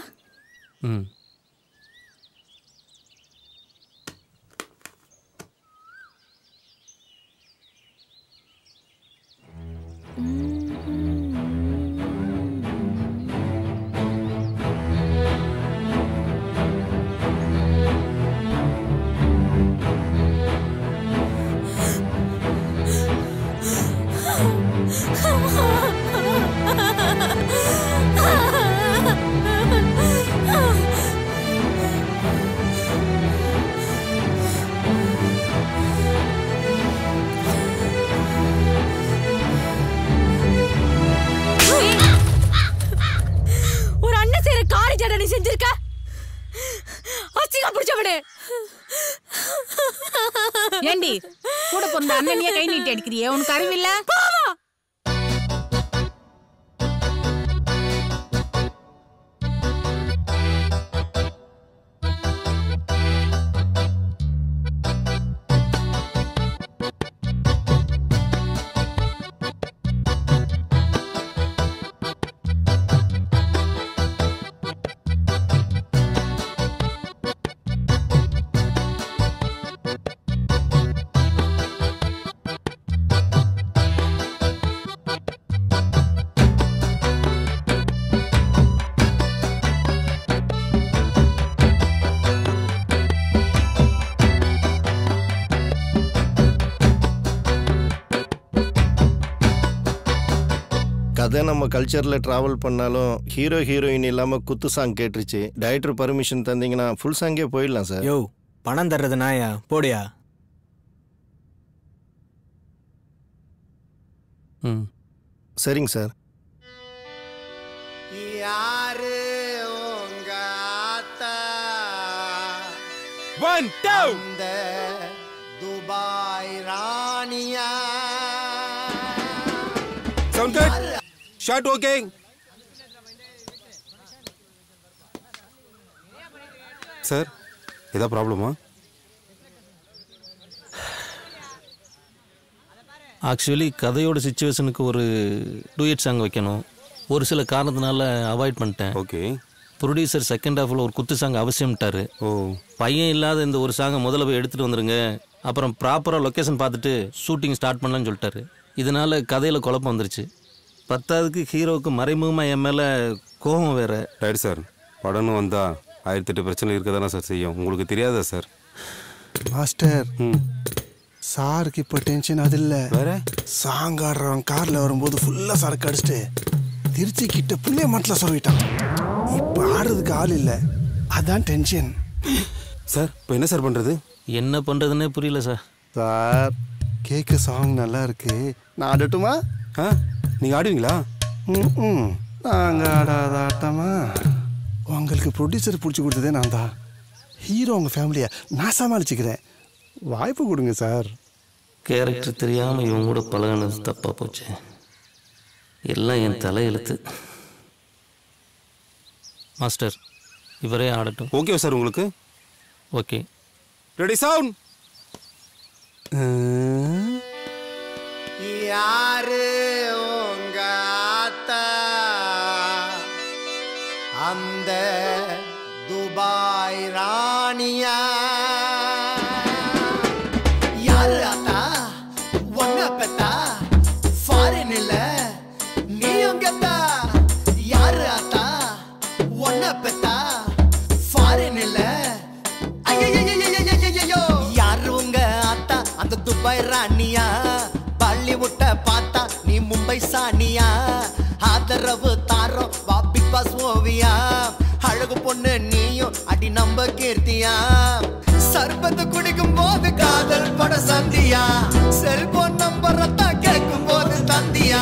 ஒரு அண்ணன் செய்யற காரி ஜட நீ செஞ்சிருக்க. அச்சிகா புடிச்சவனே. ஏண்டி கூட பிறந்த அண்ணனையே கை நீட்டி அடிக்கிறியே, உனக்கு அறிவில்ல? கதை நம்ம கல்ச்சரில் ட்ராவல் பண்ணாலும் ஹீரோ ஹீரோயின் இல்லாமல் குத்து சாங் கேட்டுருச்சு. டைரக்டர் பர்மிஷன் தந்தீங்கன்னா ஃபுல் சாங்கே போயிடலாம் சார். யோ, பணம் தர்றது நாயா? போடியா. சரிங்க சார். யாரு உங்க ஆத்தா? 1 2 அந்த துபாய் ராணியா? Sound cut. Shot okay. Sir, ஏதா ப்ராப்ளமா? ஆக்சுவலி கதையோட சிச்சுவேஷனுக்கு ஒரு டூயட் சாங் வைக்கணும். ஒரு சில காரணத்தினால அவாய்ட் பண்ணிட்டேன். ஓகே. ப்ரொடியூசர் செகண்ட் ஹாஃபில் ஒரு குத்து சாங் அவசியம்ட்டாரு. பையன் இல்லாத இந்த ஒரு சாங்கை முதல்ல போய் எடுத்துகிட்டு வந்துருங்க, அப்புறம் ப்ராப்பராக லொக்கேஷன் பார்த்துட்டு ஷூட்டிங் ஸ்டார்ட் பண்ணலான்னு சொல்லிட்டாரு. இதனால் கதையில் குழப்பம் வந்துருச்சு. பத்தாவதுக்கு ஹீரோவுக்கு மறைமுகமாக என் மேலே கோபம் வேறு. ரைட் சார், படம்னு வந்தால் 1008 பிரச்சனை இருக்க தானே சார் செய்யும். உங்களுக்கு தெரியாதா சார்? மாஸ்டர், சாருக்கு இப்போ டென்ஷன் அது இல்லை. வேற சாங் ஆடுறவன் காரில் வரும்போது ஃபுல்லாக சரக்கு அடிச்சுட்டு திருச்சி கிட்ட புள்ளைய மட்டில் சொல்லிட்டான். இப்போ ஆடுறதுக்கு ஆள் இல்லை, அதான் டென்ஷன். சார், இப்போ என்ன சார் பண்ணுறது? என்ன பண்ணுறதுன்னே புரியல சார். சார், கேட்க சாங் நல்லா இருக்கு, நான் ஆடட்டுமா? நீங்கள் ஆடுவீங்களா? நாங்கள் ஆடாத ஆட்டமா? உங்களுக்கு ப்ரொடியூசர் பிடிச்சி கொடுத்ததே நான் தான். ஹீரோ உங்கள் ஃபேமிலியை நான் சமாளிச்சுக்கிறேன், வாய்ப்பு கொடுங்க சார். கேரக்டர் தெரியாமல் இவங்க கூட பழகினது தப்பாக போச்சு. எல்லாம் என் தலையெழுத்து. மாஸ்டர், இவரே ஆடட்டும். ஓகே சார் உங்களுக்கு? ஓகே. Ready sound. யாரு உங்க ஆத்தா? அந்த துபாய் ராணியா? யாரு ஆத்தா? ஒன்ன பெத்தா ஃபாரின் இல்ல நீயும் கெத்தா? யாரு ஆத்தா? ஒன்ன பெத்தா ஃபாரின் இல்ல? ஐயோ, யாரு உங்க ஆத்தா? அந்த துபாய் ராணியா? பாலிவுட்ட பார்த்தா நீ மும்பை சாணியா? ஆதரவு தாரோம் வா பிக் பாஸ் ஓவியா? அழகு பொண்ணு நீயும் அடி நம்ப கீர்த்தியா சர்பத்து குடிக்கும் போது காதல் பட சந்தியா செல்போன் நம்பர் கேட்கும் போது தந்தியா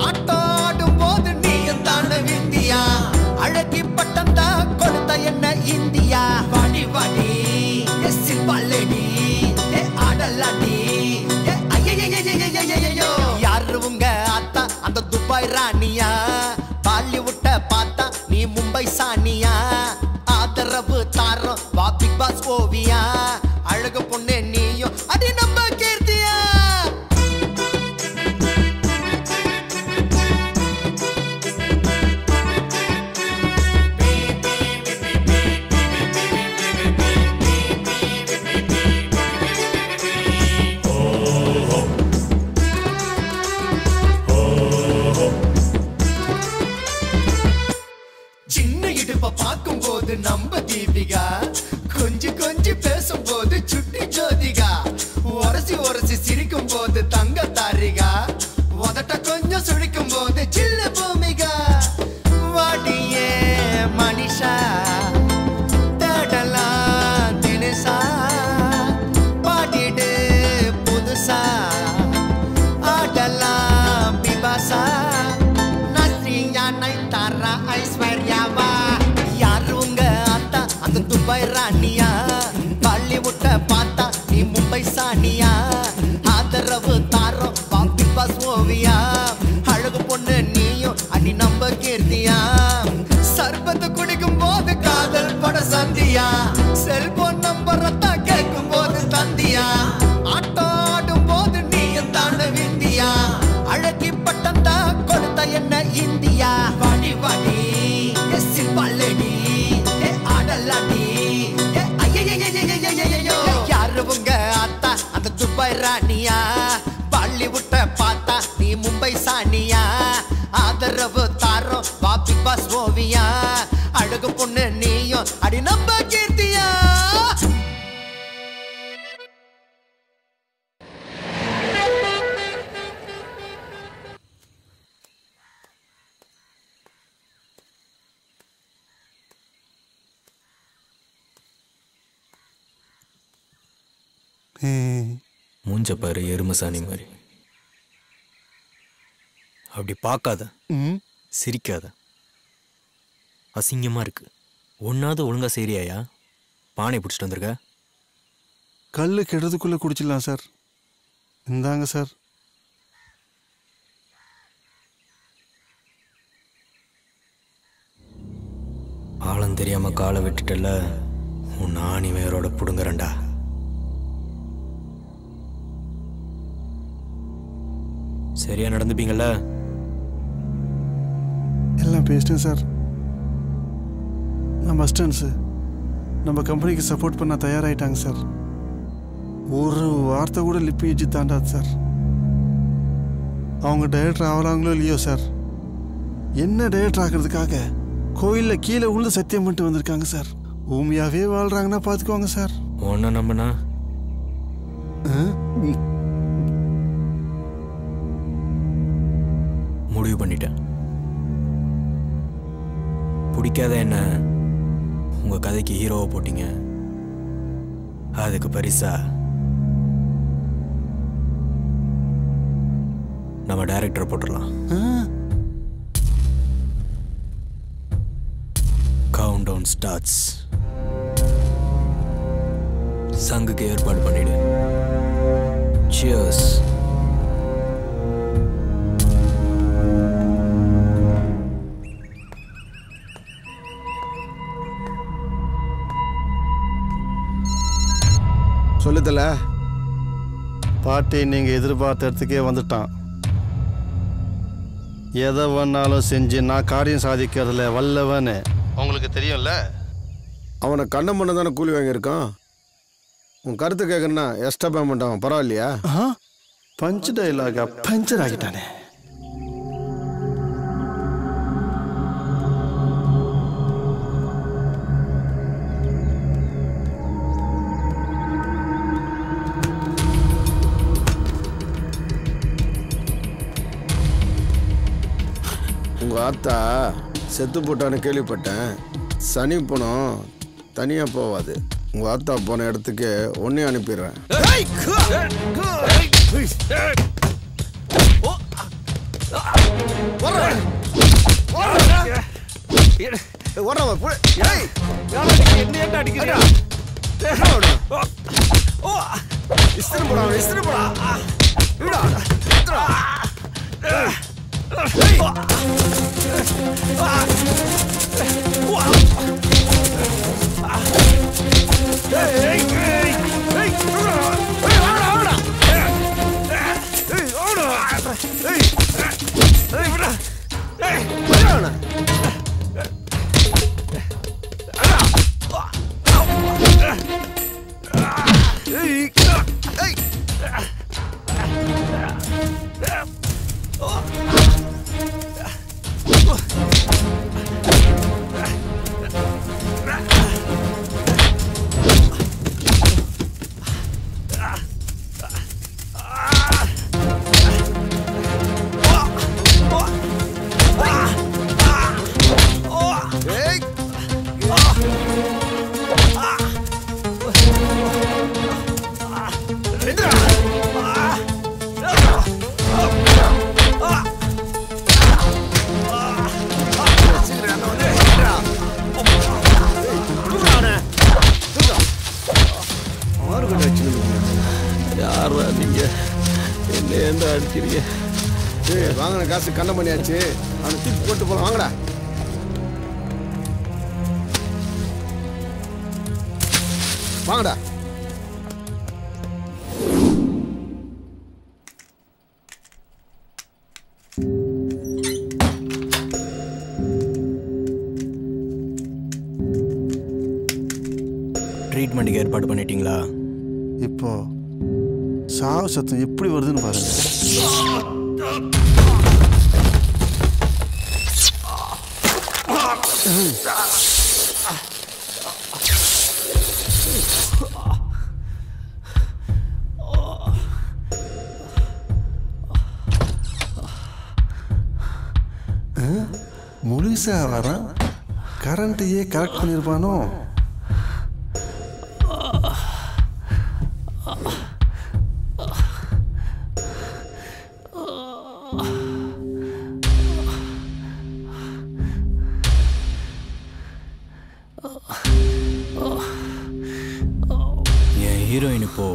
ஆட்டம் ஆடும் போது நீயும் தான விந்தியா அழகி பட்டம் தான் கொடுத்த என்ன இந்தியா வாடி வாடி எஸ்ஸில் பல்லடி ஏ ஆடலாடி ஏ ஐயோ யாரு உங்க அத்தா அந்த துபாய் ராணியா பாலிவுட்ட பார்த்தா நீ மும்பை சானியா ஆதரவு தாரம் வா பிக் பாஸ் ஓவியா அழகு பொண்ணு நீயும் அடி நம்ப கீர்த்தியா பார்க்கும் போது நம்ப தீபிகா கொஞ்சி கொஞ்சி பேசும் போது சுட்டி ஜோதிகா உரசி உரசி சிரிக்கும் போது தங்க தாரிகா உதட்ட கொஞ்சம் சுழிக்கும் போது சில்ல பூமிகா வாடியே மனிஷா தேடலாம் தினசா பாடிடு புதுசா ஆடலாம் பிபாசா நஸ்ரியா நைத்தாரா ஐஸ்வர்யாவா அந்த துபாய் ராணியா பாலிவுட்ட பார்த்தா நீ மும்பை சானியா ஆதரவு தாரம் பிக் பாஸ் ஓவியா அழகு பொண்ணு நீயும் அடி நம்ப கீர்த்தியா சர்பத்து குடிக்கும் போது காதல் பட சந்தியா செல்போன் நம்பர் கேட்கும் போது தந்தியா ஆட்டம் ஆடும் போது நீயும் தாண்ட விந்தியா அழகி பட்டம் தான் கொடுத்த என்ன இந்தியா வாடி வாடி எஸ்ஸில் பல்லடி யாரு உங்க அத்தா அந்த துபாய் ராணியா பாலிவுட்ட பார்த்தா நீ மும்பை சானியா ஆதரவு தாரம் வா பிக் பாஸ் ஓவியா அழகு பொண்ணு நீயும் அடி நம்ப கீர்த்தியா மூஞ்ச பாரு எருமசாணி மாதிரி. அப்படி பார்க்காத, சிரிக்காத, அசிங்கமா இருக்கு. ஒன்னாவது ஒழுங்கா சரியாயா? பானை பிடிச்சிட்டு வந்திருக்க. கல் கெடுறதுக்குள்ள குடிச்சிடலாம் சார். இந்தாங்க சார். ஆழம் தெரியாம காலை விட்டுட்டல, உன் ஆணி வேரோட புடுங்குறண்டா. சரியா நடந்துப்பீங்கல்ல? எல்லாம் பேசிட்டேன் சார். நம்ம அஸ்டன்ஸு நம்ம கம்பெனிக்கு சப்போர்ட் பண்ண தயாராகிட்டாங்க சார். ஒரு வார்த்தை கூட லிப்பி வச்சு தாண்டாது சார். அவங்க டைரக்டர் ஆகலாங்களோ இல்லையோ சார், என்ன டைரக்டர் ஆகிறதுக்காக கோயிலில் கீழே உள்ள சத்தியம் பண்ணிட்டு வந்திருக்காங்க சார். ஊமையாகவே வாழ்கிறாங்கன்னா பார்த்துக்கோங்க சார். ஒன்றை நம்பினா முடிவு பண்ணிட்டேன். பிடிக்காத என்ன உங்க கதைக்கு ஹீரோவை போட்டீங்க, அதுக்கு பரிசா நம்ம டைரக்டரை போட்டுடலாம். Count down starts. சங்குக்கு ஏற்பாடு பண்ணிடு. சியர்ஸ். சொல்லுதல பாட்டி, நீங்கள் எதிர்பார்த்த இடத்துக்கே வந்துட்டான். எதை வேணாலும் செஞ்சு நான் காரியம் சாதிக்கிறதுல வல்லவன்னு உங்களுக்கு தெரியும்ல. அவனை கண்ணம் பண்ண தானே கூலி வாங்கியிருக்கான். உன் கருத்து கேட்கணுன்னா எக்ஸ்ட்ரா பேமெண்ட் ஆகும், பரவாயில்லையா? பஞ்சு டைலாகா பஞ்சர் ஆகிட்டானே. உங்கள் ஆத்தா செத்து போட்டான்னு கேள்விப்பட்டேன். சனி பணம் தனியாக போகாது. உங்கள் ஆத்தா போன இடத்துக்கு ஒன்றே அனுப்பிடுறேன். யாரா நீங்க என்ன ஏன் அடிக்கிறீங்க? வாங்கின காசு கண்ண பண்ணியாச்சு. அவனை தூக்கி போட்டு போலாம். வாங்கடா. வாங்கடா. ட்ரீட்மெண்ட்டுக்கு ஏற்பாடு பண்ணிட்டீங்களா? இப்போ சாவு சத்தம் எப்படி வருதுன்னு பாருங்க. முழுசா வரான். கரண்ட்டையே கரெக்ட் பண்ணியிருப்பானோ? என் ஹீரோயின் இப்போ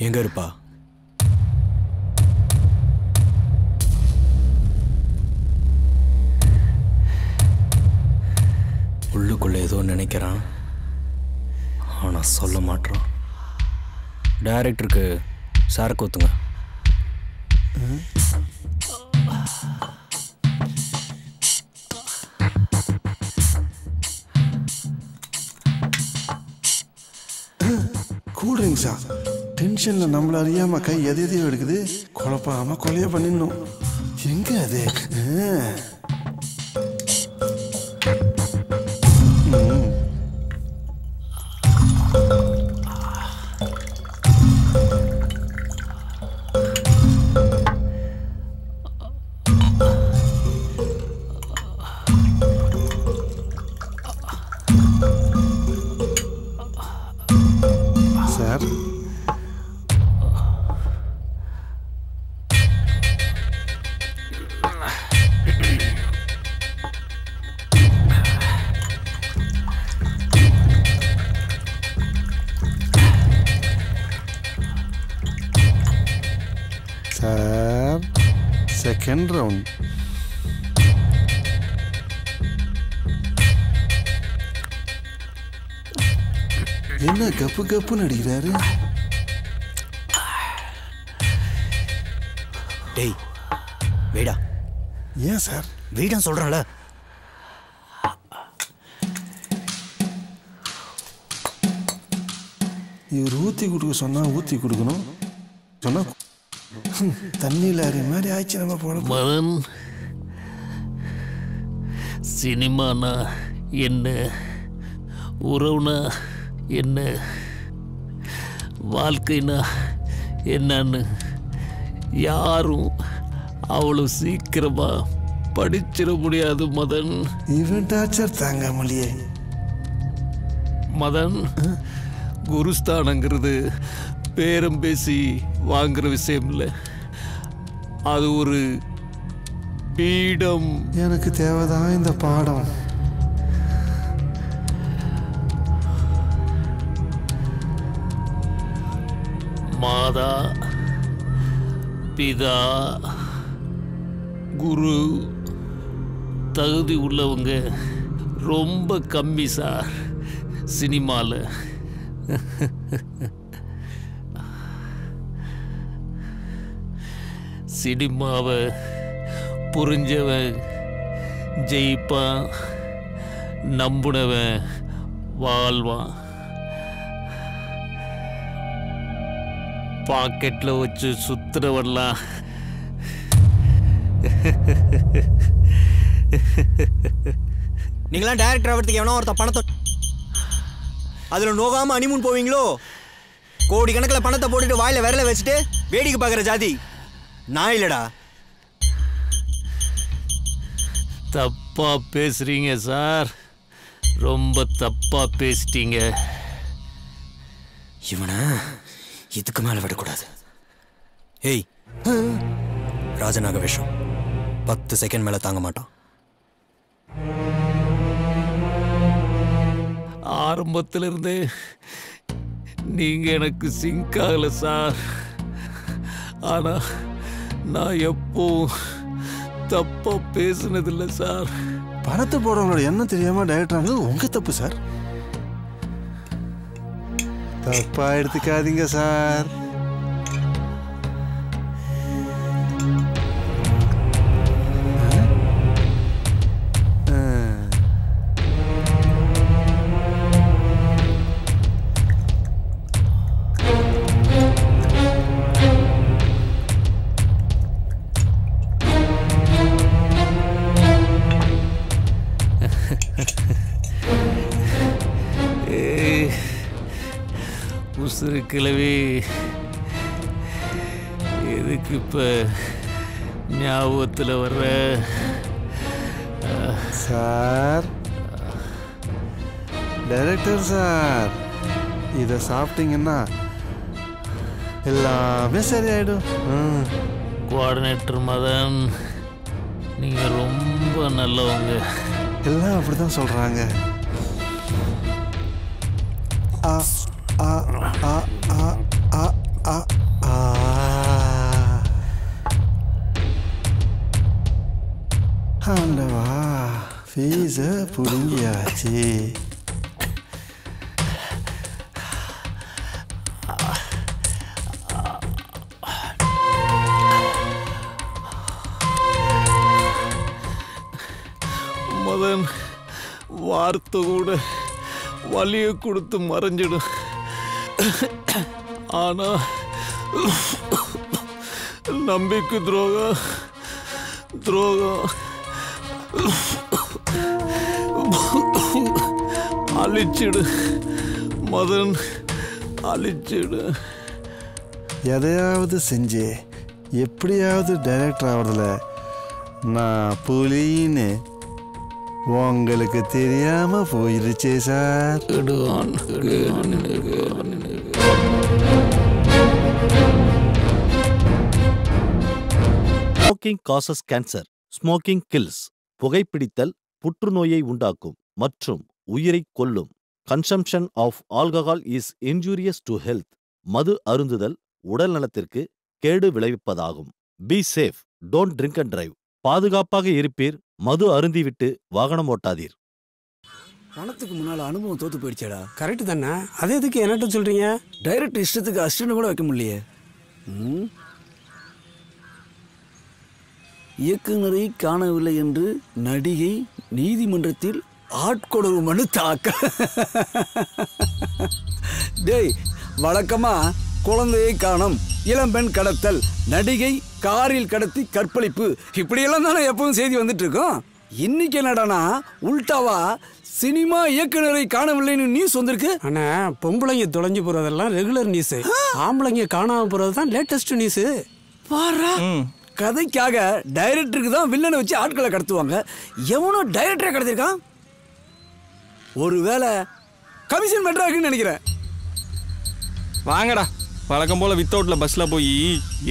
எங்க இருப்பா? உள்ளுக்குள்ள ஏதோ நினைக்கிறான், ஆனா சொல்ல மாட்டான். டைரக்டருக்கு சாருக்கு ஒத்துங்க. கூல்ட்ரிங்க்ஸா? டென்ஷன்ல நம்மள அறியாம கை எதையோ எடுக்குது. குழப்பாம கொலைய பண்ணிடணும். எங்க அது? Sir, sir second round. என்ன கப்பு கப்புன்னு அடிக்கிறாரு? டேய் வெயிடா. ஏன் சார்? வெயிடா சொல்றேன்ல. இவர் ஊற்றி கொடுக்க சொன்னா ஊற்றி கொடுக்கணும். சொன்னா தண்ணியில் அறி மாதிரி ஆயிடுச்சு. நம்ம போட மதன், சினிமானா என்ன, உறவுனா என்ன, வாழ்க்கைனா என்னன்னு யாரும் அவ்வளோ சீக்கிரமா படிச்சிட முடியாது மதன். இவன் டார்ச்சர் தாங்க முடியே. மதன், குருஸ்தானங்கிறது பேரம் பேசி வாங்குற விஷயம் இல்லை, அது ஒரு பீடம். எனக்கு தேவைதான் இந்த பாடம். மாதா பிதா குரு தகுதி உள்ளவங்க ரொம்ப கம்மி சார் சினிமாவில். சினிமாவை புரிஞ்சவன் ஜெயிப்பான், நம்புனவன் வாழ்வான். பாக்கெட்டில் வச்சு சுத்துறவெல்லாம் நீங்களாம் டைரக்டர் ஆகிறதுக்கு எவனோ ஒருத்த பணத்தை அதில் நோகாமல் அனிமூன் போவீங்களோ? கோடிக்கணக்கில் பணத்தை போட்டுட்டு வாயில் விரல வச்சுட்டு வேடிக்கை பார்க்குற ஜாதி நான் இல்லைடா. தப்பா பேசுறீங்க சார், ரொம்ப தப்பா பேசிட்டீங்க. இவனை இதுக்கு மேலே விடக்கூடாது. ஏய், ராஜநாக விஷம் 10 செகண்ட் மேலே தாங்க மாட்டான். ஆரம்பத்திலிருந்து நீங்க எனக்கு சிங்க் ஆகல சார். ஆனா நான் எப்போ தப்பா பேசுனதில்லை சார். பணத்தை போடுறவங்களோட எண்ணம் தெரியாம டைரக்டர் உங்க தப்பு சார். தப்பா எடுத்துக்காதீங்க சார். உசுறு கிளவி எதுக்கு இப்போ ஞாபகத்தில் வர்ற சார்? டைரக்டர் சார், இதை சாப்பிட்டீங்கன்னா எல்லாமே சரியாயிடும். கோஆர்டினேட்டர் மதன், நீங்கள் ரொம்ப நல்லவங்க. எல்லாம் அப்படிதான் சொல்கிறாங்க. ஆண்டவா, ஃபீஸ புடுங்கியாச்சு. மதன், வார்த்தை கூட வலியை கொடுத்து மறைஞ்சிடும். ஆனா நம்பிக்கை துரோகம் அழிச்சிடு மதன், அழிச்சிடு. எதையாவது செஞ்சு எப்படியாவது டைரக்டர் ஆகிறதுல நான் புலின்னு உங்களுக்கு தெரியாம போயிருச்சே sir. Smoking causes cancer, smoking kills. புகைப்பிடித்தல் புற்றுநோயை உண்டாக்கும் மற்றும் உயிரை கொல்லும். Consumption of alcohol is injurious to health. மது அருந்துதல் உடல் நலத்திற்கு கேடு விளைவிப்பதாகும். Be safe, don't drink and drive. பாதுகாப்பாக இருப்பீர், மது அருந்திவிட்டு வாகனம் ஓட்டாதீர். பணத்துக்கு முன்னால அனுபவம் தோத்து போயிடுச்சேடா. கரெக்ட் தானே? அதே எதுக்கு என்னட்ட சொல்றீங்க? டைரக்ட் இஷ்டத்துக்கு அசிஸ்டன்ட் கூட வைக்க முடியலையே. இயக்குநரை காணவில்லை என்று நடிகை நீதிமன்றத்தில் ஆட்கொடர்வு மனு தாக்க. டேய், வழக்கமா குழந்தையை காணும், இளம்பெண் கடத்தல், நடிகை காரில் கடத்தி கற்பழிப்பு, இப்படியெல்லாம் தானே எப்பவும் செய்தி வந்துட்டு இருக்கோம். இன்னைக்கு என்னடானா உல்டாவா சினிமா இயக்குநரை காணவில்லைன்னு நியூஸ் வந்திருக்கு. ஆனா பொம்பளைங்க தொலைஞ்சு போறதெல்லாம் ரெகுலர் நியூஸ், ஆம்பளைங்க காணாம போறது தான் லேட்டஸ்ட் நியூஸ். பாரா, கதைக்காக டைரக்டருக்கு தான் வில்லனை வச்சு ஆட்களை கடத்துவாங்க. எவனும் டைரக்டரை கடத்திருக்கான். ஒருவேளை கமிஷன் பண்றாங்கன்னு நினைக்கிறேன். வாங்கடா, வழக்கம் போல வித்தவுட்ல பஸ்ல போய்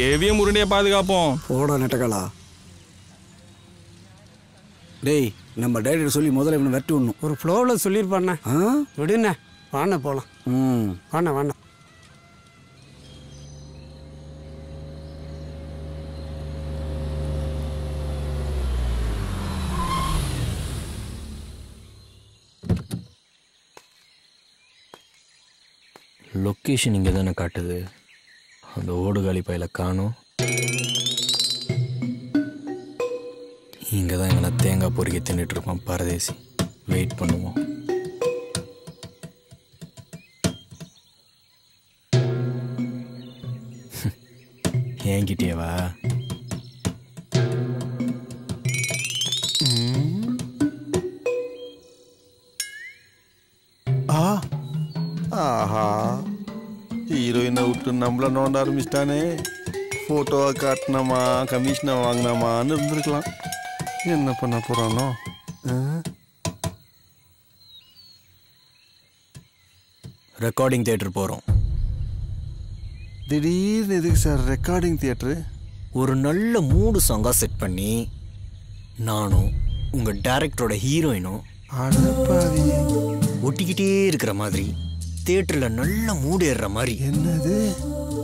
ஏவிஎம் உருண்டையை பாதுகாப்போம். போட நெட்டக்காலா. டேய், நம்ம டைரக்டர் சொல்லி முதல்ல இவனை வெட்டி விடணும். ஒரு ஃப்ளோவில் சொல்லியிருப்பாண்ணே. விடுண்ணே, வாண்ண போகலாம். வாண்ண வாண்ண. லொக்கேஷன் இங்கே தானே காட்டுது. அந்த ஓடுகாலி பையில காணும். இங்கே தான் எங்கன்னா தேங்காய் பொறுக்கி தின்னுட்டு இருப்பான் பரதேசி. வெயிட் பண்ணுவோம். என்கிட்டேவா? ஆஹா, ஹீரோயினை விட்டு நம்மள நோண்ட ஆரம்பிச்சிட்டானே. ஃபோட்டோவை காட்டினோமா கமிஷனை வாங்கினாமான்னு இருந்திருக்கலாம். என்ன பண்ண போகிறானோ? ரெக்கார்டிங் தியேட்டர் போகிறோம். திடீர்னு எதுக்கு சார் ரெக்கார்டிங் தியேட்டரு? ஒரு நல்ல மூடு சாங்காக செட் பண்ணி நானும் உங்கள் டைரக்டரோட ஹீரோயினும் ஒட்டிக்கிட்டே இருக்கிற மாதிரி, தியேட்டரில் நல்ல மூடு ஏறுற மாதிரி என்னது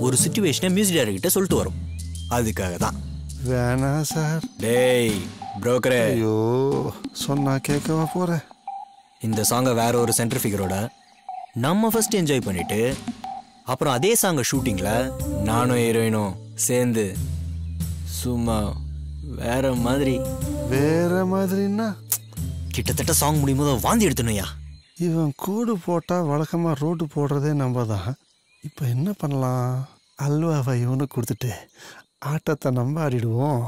ஒரு சிச்சுவேஷனை மியூசிக் டைரக்டர்கிட்ட சொல்லிட்டு வரும். அதுக்காக தான். வேணா சார். டேய் புரோக்கரே, ஐயோ சொன்னா கேட்கவா போகிறேன். இந்த சாங்கை வேற ஒரு சென்டர் ஃபிகரோட நம்ம ஃபர்ஸ்ட் என்ஜாய் பண்ணிட்டு அப்புறம் அதே சாங்கை ஷூட்டிங்கில் நானும் ஹீரோயினும் சேர்ந்து சும்மா வேற மாதிரி. வேற மாதிரின்னா கிட்டத்தட்ட சாங் முடியும் போது வாந்தி எடுத்துணுயா. இவன் கூடு போட்டால் வழக்கமாக ரோடு போடுறதே நம்ம தான். இப்போ என்ன பண்ணலாம்? அல்வாவை இவனுக்கு கொடுத்துட்டு ஆட்டத்தை நம்ம ஆடிடுவோம்.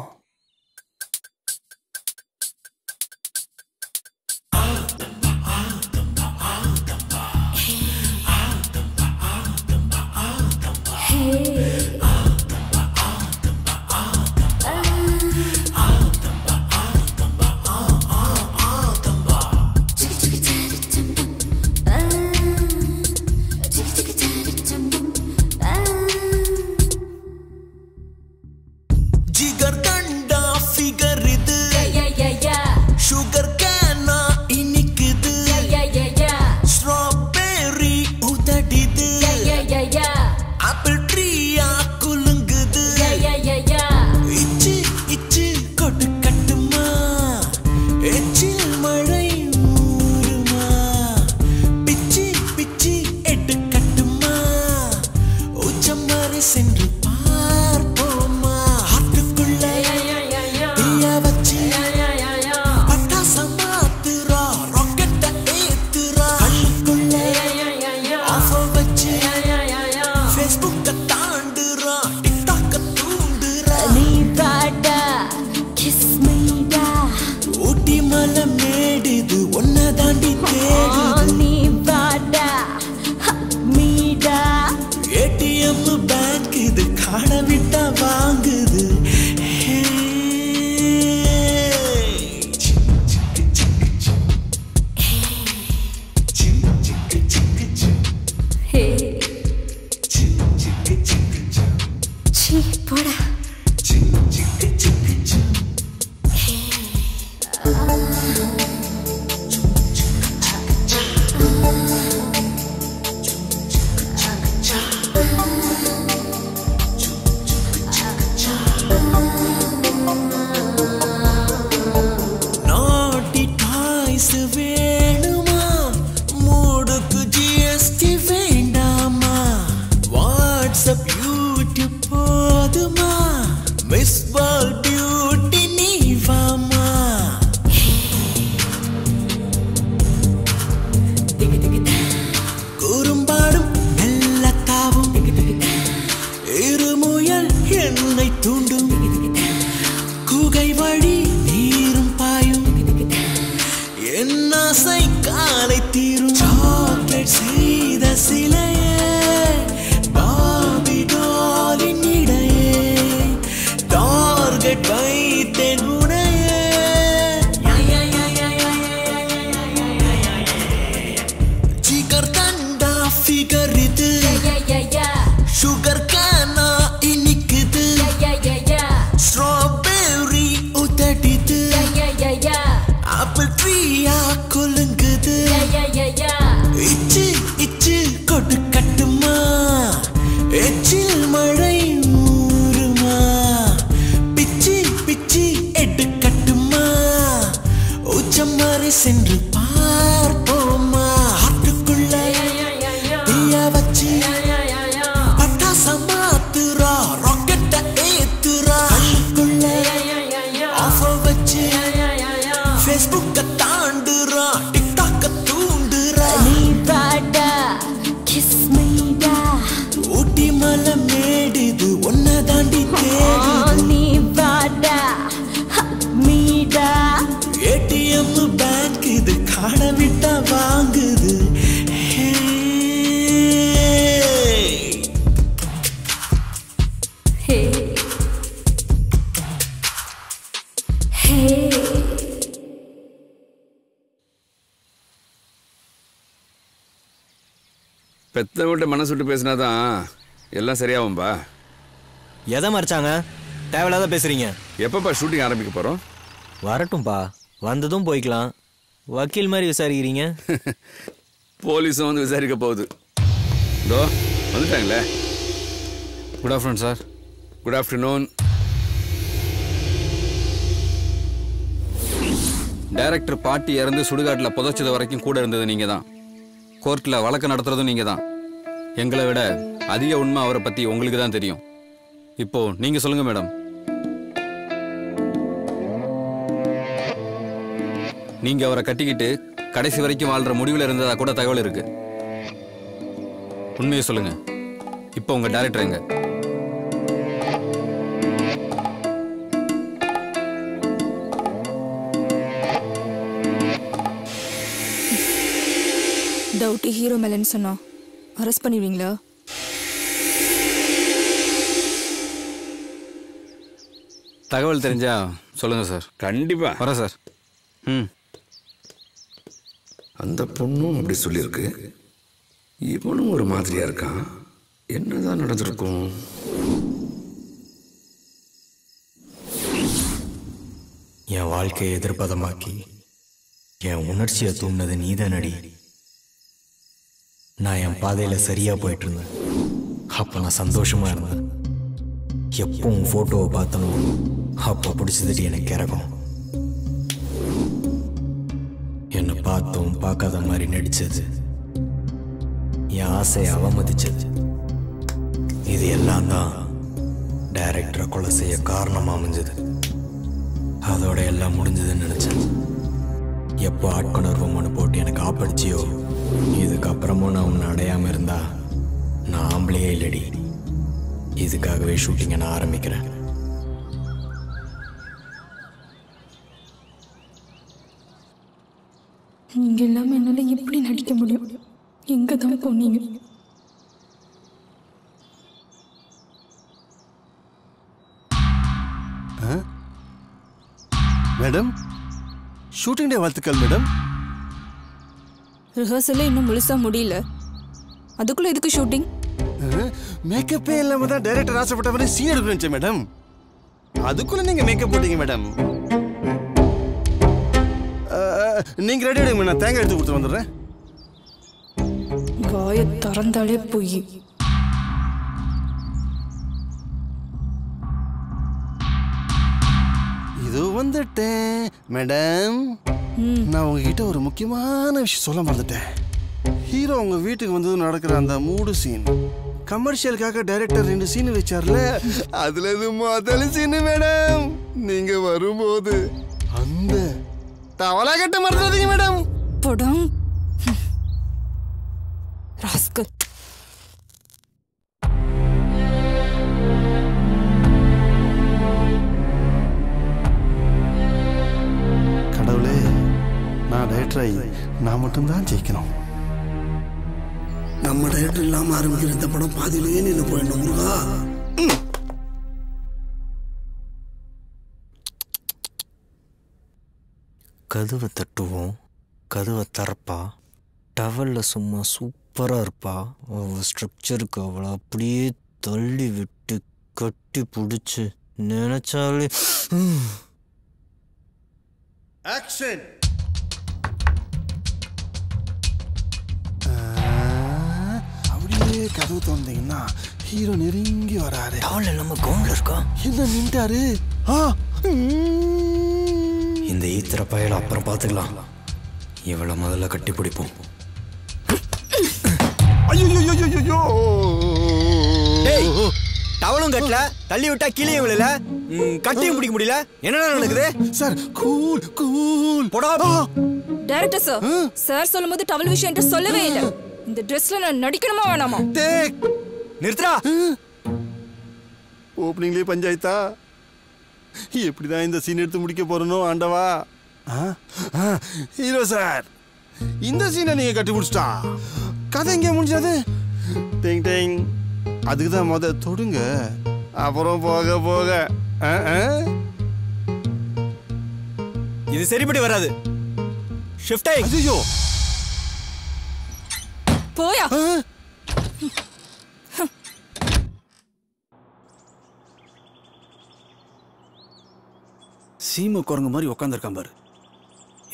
பெத்தவங்கிட்ட மனசு விட்டு பேசினாதான் எல்லாம் சரியாகும்பா. எதை மறைச்சாங்க? தேவையில்லாத பேசுறீங்க. எப்பப்பா ஷூட்டிங் ஆரம்பிக்க போறோம்? வரட்டும்பா, வந்ததும் போய்க்கலாம். வக்கீல் மாதிரி விசாரிக்கிறீங்க. போலீஸும் வந்து விசாரிக்க போகுது. இதோ வந்துட்டாங்களே. Good afternoon sir. Good afternoon. Director பாட்டி இறந்து சுடுகாட்டில் புதைச்சது வரைக்கும் கூட இருந்தது நீங்க தான். கோர்ட்டில் வழக்கு நடத்துறதும் நீங்க தான். எங்களை விட அதிக உண்மை அவரை பற்றி உங்களுக்கு தான் தெரியும். இப்போ நீங்க சொல்லுங்க மேடம். நீங்க அவரை கட்டிக்கிட்டு கடைசி வரைக்கும் வாழ்ற முடிவில் இருந்ததா கூட தகவல் இருக்கு. உண்மையை சொல்லுங்க. இப்போ உங்க டைரக்டர் எங்க? டவுட் ஹீரோ மேலன்னு சொன்னா அரெஸ்ட் பண்ணிடுவீங்களா? தகவல் தெரிஞ்சா சொல்லுங்க சார். கண்டிப்பா வரேன் சார். அந்த பொண்ணும் அப்படி சொல்லியிருக்கு, இவனும் ஒரு மாதிரியா இருக்கான். என்னதான் நடந்திருக்கும்? என் வாழ்க்கையை எதிர்ப்பதமாக்கி என் உணர்ச்சியை தூண்டினது நீதானடி. நான் என் பாதையில் சரியா போயிட்டு இருந்தேன். அப்போ நான் சந்தோஷமா இருந்தேன். எப்போ உன் ஃபோட்டோவை பார்த்தனோ அப்போ பிடிச்சதுட்டு எனக்கு இறக்கும். என்னை பார்த்தும் பார்க்காத மாதிரி நடிச்சது, என் ஆசையை அவமதிச்சது, இது எல்லாம் தான் டைரக்டரை கொலை செய்ய காரணமாக அமைஞ்சது. அதோட எல்லாம் முடிஞ்சதுன்னு நினச்சேன். எப்போ ஆட்கொணர்வம்னு போட்டு எனக்கு ஆப்படிச்சியோ, இதுக்கப்புறமும் நான் உன்னை அடையாமல் இருந்தா நான் ஆம்பளையே இல்லடி. இதுக்காகவே ஷூட்டிங்கை நான் ஆரம்பிக்கிறேன். நீங்க இல்லாம என்னால எப்படி நடிக்க முடியும்? எங்க தான் போனீங்க? மேடம், ஷூட்டிங் டே வாழ்த்துக்கள் மேடம். ரிஹர்சலே இன்னும் முழுசா முடியல, அதுக்குள்ள எதுக்கு ஷூட்டிங்? மேக்கப்பே இல்லாம தான் டைரக்டர் ஆசைப்பட்ட மாதிரி சீன் எடுக்கணும் மேடம். அதுக்குள்ள நீங்க மேக்கப் போட்டீங்க மேடம். நீங்க ரெடி ஆயிடுங்க, நான் தேங்காய் எடுத்து கொடுத்து வந்துடுறேன். வாயை திறந்தாலே போய் இது வந்துட்டேன் மேடம். நான் உங்ககிட்ட ஒரு முக்கியமான விஷயம் சொல்ல மறந்துட்டேன். ஹீரோ உங்க வீட்டுக்கு வந்தது நடக்கிற அந்த மூடு சீன், கமர்ஷியலுக்காக டைரக்டர் 2 சீன் வச்சார்ல, அதுல இது முதல் சீன் மேடம். நீங்க வரும்போது அந்த தவளை கட்ட மறந்துடாதீங்க மேடம். படம் ராஸ்கல். கடவுளே, நான் டைரக்டராகி நான் மட்டும்தான் ஜெயிக்கணும். நம்ம டைரக்டர் இல்லாம ஆரம்பிக்கிற இந்த படம் பாதியிலேயே நின்று போயிடணும் முருகா. கதவை தட்டுவோம், கதவை திறப்பா, டவலில் சும்மா சூப்பராக இருப்பா. அவள் ஸ்ட்ரக்சருக்கு அவளை அப்படியே தள்ளி விட்டு கட்டி பிடிச்சி நினைச்சாலே ஆக்ஷன். அப்படியே கதவு திறந்தீங்கன்னா ஹீரோ நெருங்கி வராரு. டவல் நம்ம கவுண்ட்ல இருக்கா? என்ன நின்றாரு? இந்த ஈத்திர பயலை அப்புறம் பார்த்துக்கலாம். இவளை முதல்ல கட்டி பிடிப்போம். டவலும் கட்டல, தள்ளி விட்டா கீழே விழல, கட்டியும் பிடிக்க முடியல. என்ன நடக்குது சார்? கூல் கூல் போடா. டைரக்டர் சார், சார் சொல்லும்போது டவல் விஷயம் என்கிட்ட சொல்லவே இல்லை. இந்த ட்ரெஸ்ல நான் நடிக்கணுமா வேணாமா? நிறுத்துறா. ஓப்பனிங்லேயே பஞ்சாயத்தா? எப்படிதான் இந்த சீன் எடுத்து முடிக்க போறனோ ஆண்டவா. ஹீரோ சார், இந்த சீனை நீங்க கட்டி முடிச்சிட்டா கதை எங்கே முடிஞ்சது? டேங் டேங். அதுக்கு தான் முத தொடுங்க, அப்புறம் போக போக. இது சரிப்பட்டு வராது. ஷிஃப்ட். ஐயோ போயா. சீம குரங்கு மாதிரி உட்காந்துருக்கான் பாரு.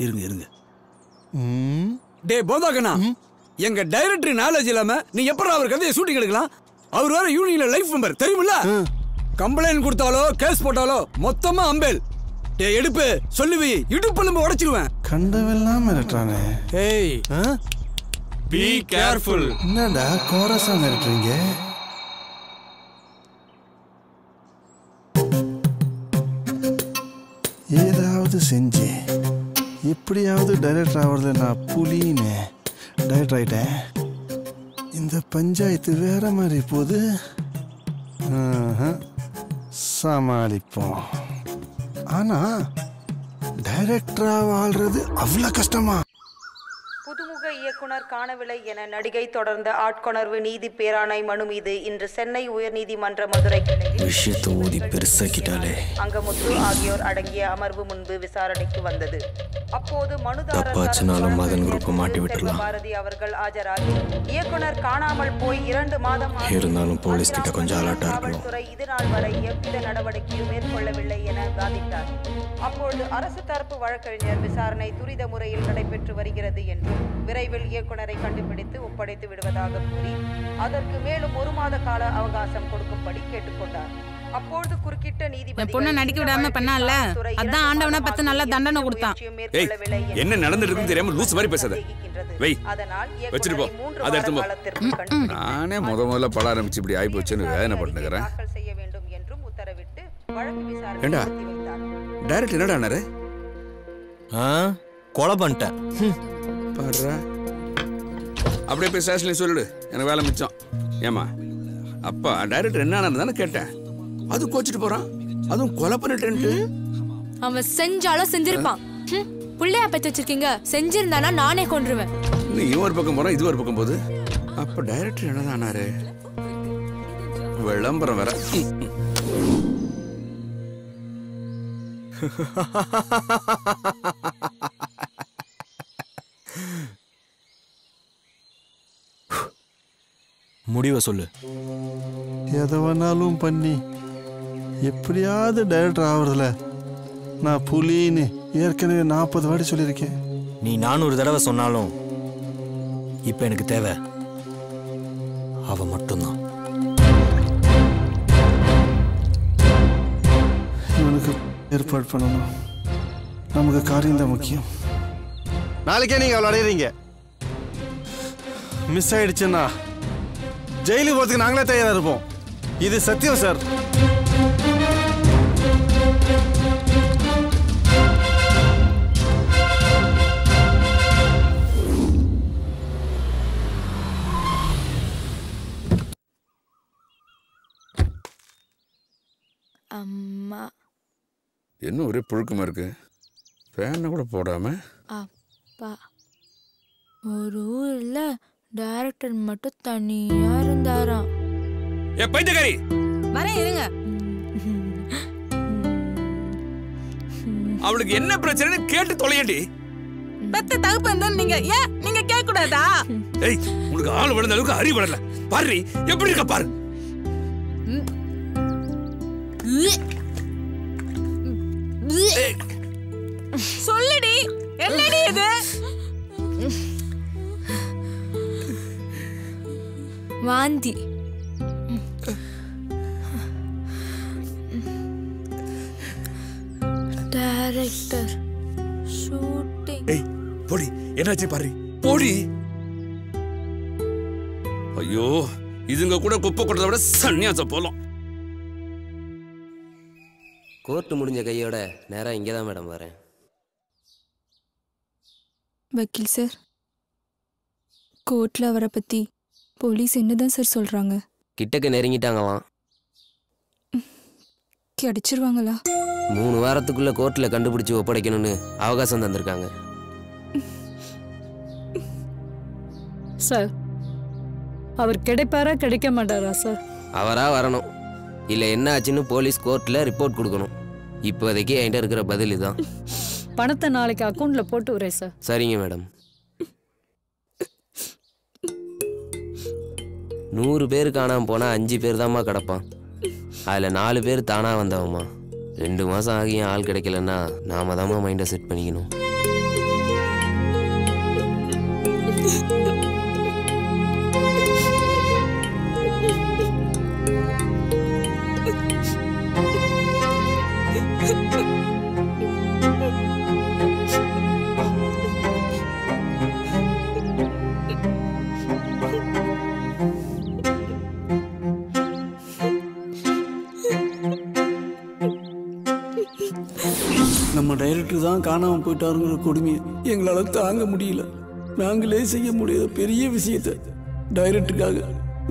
இருங்க இருங்க. டே போதாகண்ணா, எங்க டைரக்டர் நாலேஜ் இல்லாம நீ எப்பறம் அவர் கதையை ஷூட்டிங் எடுக்கலாம்? அவர் வேற யூனியன்ல லைஃப் மெம்பர் தெரியுமில்ல? கம்ப்ளைண்ட் கொடுத்தாலோ கேஸ் போட்டாலோ மொத்தமா அம்பேல். டே எடுப்பு சொல்லுவி, இடுப்பெலும்பு உடைச்சிருவேன். கண்டவெல்லாம் மிரட்டுறானே. ஏய் பி கேர்ஃபுல். என்னடா கோரஸா மிரட்டுறீங்க? ஏதாவது செஞ்சு எப்படியாவது டைரக்டர் ஆகிறதுல நான் புலின்னு டைரக்டர் ஆகிட்டேன். இந்த பஞ்சாயத்து வேற மாதிரி போகுது. சமாளிப்போம். ஆனா டைரக்டரா வாழ்றது அவ்வளோ கஷ்டமா? புதுமுக இயக்குனர் காணவில்லை என நடிகை தொடர்ந்த ஆட்கொணர்வு நீதி பேராணை மனு மீது இன்று சென்னை உயர்நீதிமன்ற மதுரை கிளையில் விஷயத்தை ஊதி பெருசாக்கிட்டாலே அங்கமுத்து ஆகியோர் அடங்கிய அமர்வு முன்பு விசாரணைக்கு வந்தது. அப்போது தப்பாச்சுனாலும் மதன் குரூப்பை மாட்டி விட்டுறலாம். பாரதி அவர்கள் ஆஜராகி இயக்குனர் காணாமல் போய் 2 மாதம் இருந்தாலும் போலீஸ் கிட்ட கொஞ்சம் அலர்ட்டா இருக்கணும். காவல்துறை இதுநாள் வரை எவ்வித நடவடிக்கையும் மேற்கொள்ளவில்லை என வாதிட்டார். அப்பொழுது அரசு தரப்பு வழக்கறிஞர் விசாரணை துரித முறையில் நடைபெற்று வருகிறது என்றும் விரைவில் இயக்குனரை கண்டுபிடித்து ஒப்படைத்து விடுவதாக கூறி அதற்கு மேலும் 1 மாத கால அவகாசம் கொடுக்கும்படி கேட்டுக்கொண்டார். அப்பொழுது குறுக்கிட்ட நீதிபதி பொண்ணை நடிக்க விடாம பண்ணால, அதான் ஆண்டவனை பத்து நல்ல தண்டனை கொடுத்தான். என்ன நடந்துருக்குன்னு தெரியாம லூஸ் மாதிரி பேசாத. வெய் வச்சுட்டு போ, அதை எடுத்து போ. நானே முதல்ல பட ஆரம்பிச்சு இப்படி ஆகி போச்சுன்னு வேதனை பண்ணுகிறேன். ஏண்டா டைரக்ட் என்னடானாரு? கொலை பண்ணிட்டேன். அப்படியே போய் ஸ்டேஷன்ல சொல்லிடு, எனக்கு வேலை மிச்சம். ஏமா அப்பா டைரக்டர் என்ன தானே கேட்டேன், அது கோச்சிட்டு போறான். அதுவும் கொலை பண்ணிட்டேன்ட்டு. அவன் செஞ்சாலும் செஞ்சிருப்பான். புள்ளையா பெற்று வச்சிருக்கீங்க, செஞ்சிருந்தானா நானே கொன்றுவேன். இவன் ஒரு பக்கம் போறான், இது ஒரு பக்கம் போகுது. அப்ப டைரக்டர் என்னதானாரு? விளம்பரம் வேற. முடிவை சொல்லு. எதை வேணாலும் பண்ணி எப்படியாவது டைரக்டர் ஆகிறதுல நான் புலின்னு ஏற்கனவே 40 வாட்டி சொல்லியிருக்கேன். நீ 400 தடவை சொன்னாலும் இப்போ எனக்கு தேவை அவ மட்டும்தான். இவனுக்கு ஏற்பாடு பண்ணணும். நமக்கு காரியம் தான் முக்கியம். நாளைக்கே நீங்கள் அவளை அடையிறீங்க. மிஸ் ஆயிடுச்சுன்னா ஜெயிலுக்கு போகிறதுக்கு நாங்களே தயாராக இருப்போம். இது சத்தியம் சார். அம்மா என்ன ஒரே புழுக்கமா இருக்கு. ஃபேனை கூட போடாம. அப்பா ஒரு ஊர்ல டைரக்டர் மட்டும் தனியா இருந்தாராம். ஏ பைத்தியக்காரி, வரேன் இருங்க. அவளுக்கு என்ன பிரச்சனை கேட்டு தொலையடி. பெத்த தகுப்பன் தான் நீங்க, ஏன் நீங்க கேட்க கூடாதா? ஏய் உங்களுக்கு ஆள் வளர்ந்த அளவுக்கு அறிவு வளரல. பாரு எப்படி இருக்க பாரு. சொல்லுடி, என்னடி இது? வாந்தி. Director shooting. ஏய் போடி, என்னாச்சு பாரு போடி. ஐயோ இதுங்க கூட குப்பை கொட்டதை விட சன்னியாசம் போலாம். கோர்ட்டு முடிஞ்ச கையோட நேராக இங்கே தான் மேடம் வரேன். வக்கீல் சார், கோர்ட்டில் அவரை பற்றி போலீஸ் என்னதான் சார் சொல்கிறாங்க? கிட்டக்க நெருங்கிட்டாங்களாம். கிடைச்சிருவாங்களா? 3 வாரத்துக்குள்ள கோர்ட்டில் கண்டுபிடிச்சி ஒப்படைக்கணும்னு அவகாசம் தந்திருக்காங்க. சார் அவர் கிடைப்பாரா கிடைக்க மாட்டாரா சார்? அவராக வரணும், இல்லை என்ன ஆச்சுன்னு போலீஸ் கோர்ட்டில் ரிப்போர்ட் கொடுக்கணும். இப்போதைக்கு என்கிட்ட இருக்கிற பதில் இதுதான். பணத்தை நாளைக்கு அக்கௌண்ட்டில் போட்டு வரேன் சார். சரிங்க மேடம். 100 பேர் காணாமல் போனால் 5 பேர் தான்மா கிடப்பான். அதில் 4 பேர் தானாக வந்தவம்மா. 2 மாதம் ஆகியும் ஆள் கிடைக்கலன்னா நாம தான்மா மைண்டை செட் பண்ணிக்கணும். நம்ம டைரக்டர் தான் காணாமல் போயிட்டாருங்கிற கொடுமையை எங்களால் தாங்க முடியல. நாங்களே செய்ய முடியாத பெரிய விஷயத்தை டைரக்டருக்காக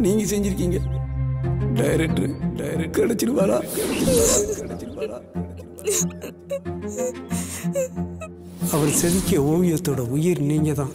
நீங்கள் செஞ்சுருக்கீங்க. டைரக்டர் கிடைச்சிருவாரா? அவர் செதுக்கிய ஓவியத்தோட உயிர் நீங்க தான்.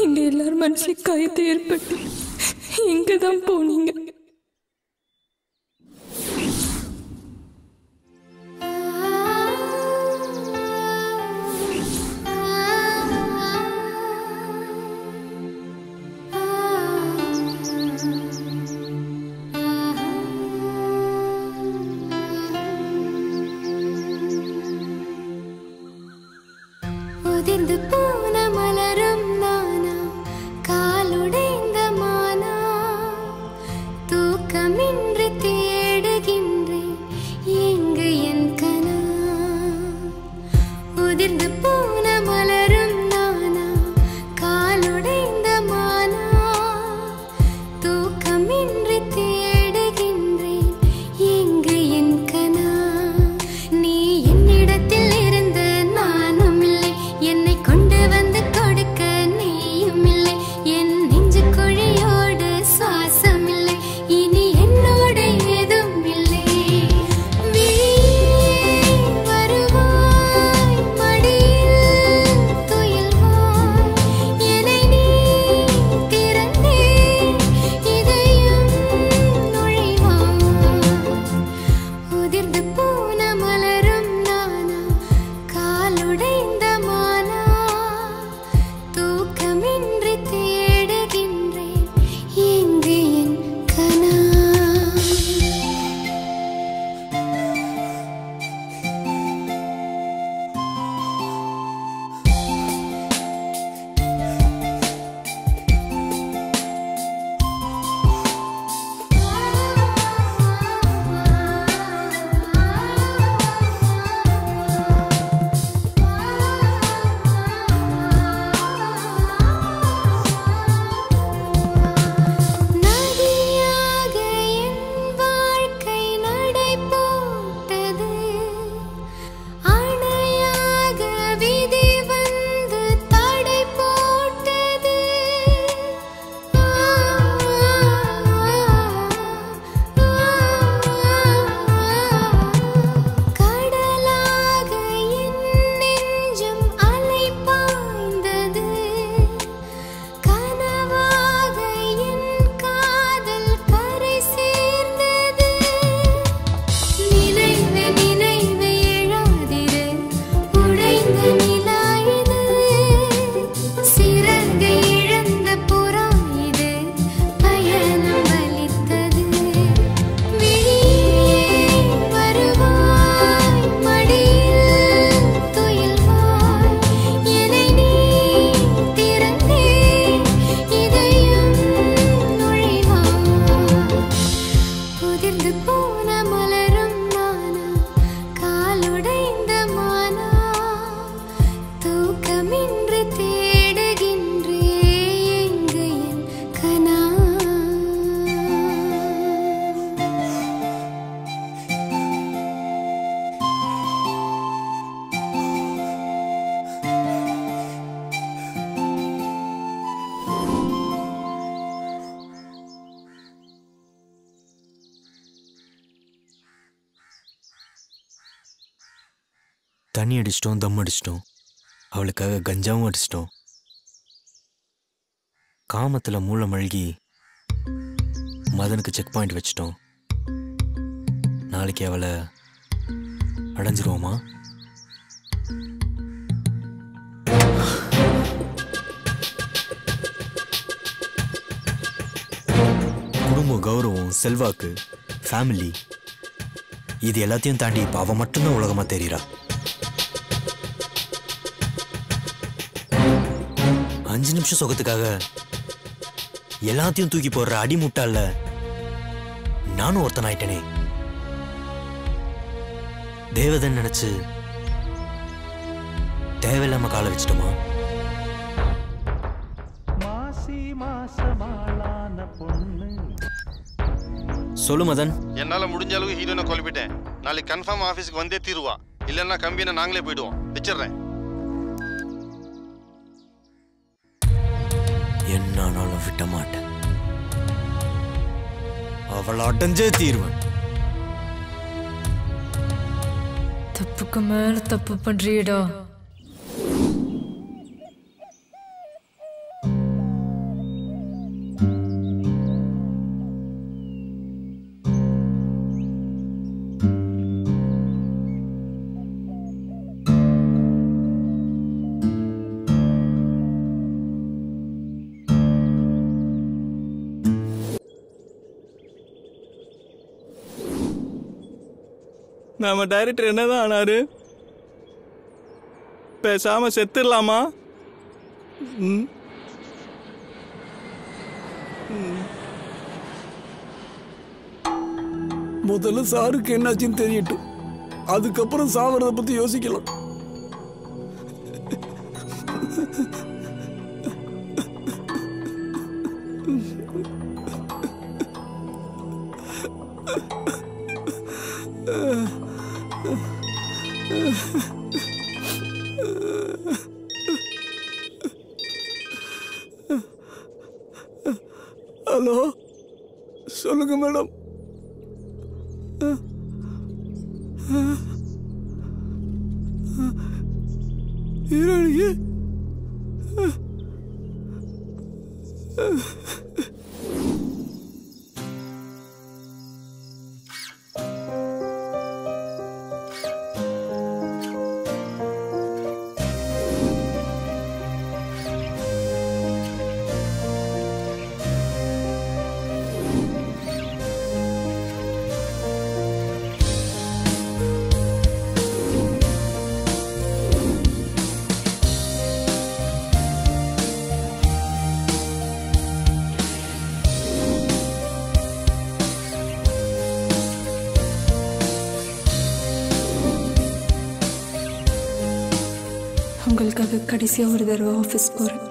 எங்க எல்லாரும் மனசுல காயத்தை ஏற்பட்டு எங்க தான் போனீங்க? உதிர்ந்து போன மலரும் நானா, காலுடைந்த மானா, தூக்கமின்றி தேடுகின்றேன் எங்கு என் கனா. உதிர்ந்து போன மலரும் நானா, காலுடைந்த மானா, தூக்கமின்றி தேடுகின்றேன் எங்கு என் கனா. நீ என்னிடத்தில் இருந்து நானும் இல்லை, என்னை கொண்டு வந்து கொடுக்க நீயும் இல்லை, என் நெஞ்சு குழியோடு சுவாசம் இல்லை, இனி என்னோடு ஏதும் இல்லை. வருவாய் மடியில் துயில்வாய், என்னை நீ திறந்தே இதயம் நுழைவாய். உதிர்ந்து போன மலரும் நானா, காலுடைந்த மானா, தூக்கமின்றி தேடுகின்றேன் எங்கு என் கனா. நதியாக என் வாழ்க்கை நடை போட்டது, அணையாக விதி வந்து தடை போட்டது. கடலாக என் நெஞ்சம் அலை பாய்ந்தது, கனவாக என் காதல் கரை சேர்ந்தது. நினைவே நினைவே எழாதிரு, உடைந்த நிலா இது, சிறகை இழந்த புறா இது, பயணம் வலித்தது. விழியே வருவாய் மடியில் துயில்வாய், என்னை நீ திறந்தே இதயம் நுழைவாய். உதிர்ந்து போன மலரும் நானா, காலுடைந்த மானா, தூக்கமின்றி தேடுகின்றேன் எங்கு என் கனா. தண்ணி அடிச்சிட்டோம், தம் அடிச்சிட்டோம், அவளுக்காக கஞ்சாவும் அடிச்சிட்டோம். காமத்தில் மூளை மழுகி மதனுக்கு செக் பாயிண்ட் வச்சிட்டோம். நாளைக்கு அவளை அடைஞ்சிருவோமா? குடும்பம், கௌரவம், செல்வாக்கு, ஃபேமிலி, இது எல்லாத்தையும் தாண்டி இப்போ அவன் மட்டும்தான் உலகமாக தெரியுறா. 5 நிமிஷம் சுகத்துக்காக எல்லாத்தையும் தூக்கி போடுற அடிமுட்டால நானும் ஒருத்தன் ஆயிட்டனே. தேவதன் நினைச்சு தேவையில்லாம காலை வச்சிட்டோமா? சொல்லு மதன். என்னால முடிஞ்ச அளவு ஹீரோனை குழப்பிட்டேன். நாளைக்கு கன்ஃபார்ம் ஆபீஸ்க்கு வந்தே தீருவா. இல்லைன்னா கம்பியை நாங்களே போயிடுவோம். வச்சிடுறேன். என்னாலும் விட்ட மாட்டேன். அவளை அடைஞ்சே தீருவேன். தப்புக்கு மேல தப்பு பண்றியடா. நம்ம டைரக்டர் என்னதான் ஆனாரு? பேசாம செத்துடலாமா? முதல்ல சாருக்கு என்னாச்சுன்னு தெரியட்டும், அதுக்கப்புறம் சாவறத பத்தி யோசிக்கலாம். ஹலோ, சொல்லுங்க மேடம். ஹீரோயினியே உங்களுக்காக கடைசியாக ஒரு தடவை ஆஃபீஸ் போகிறேன்.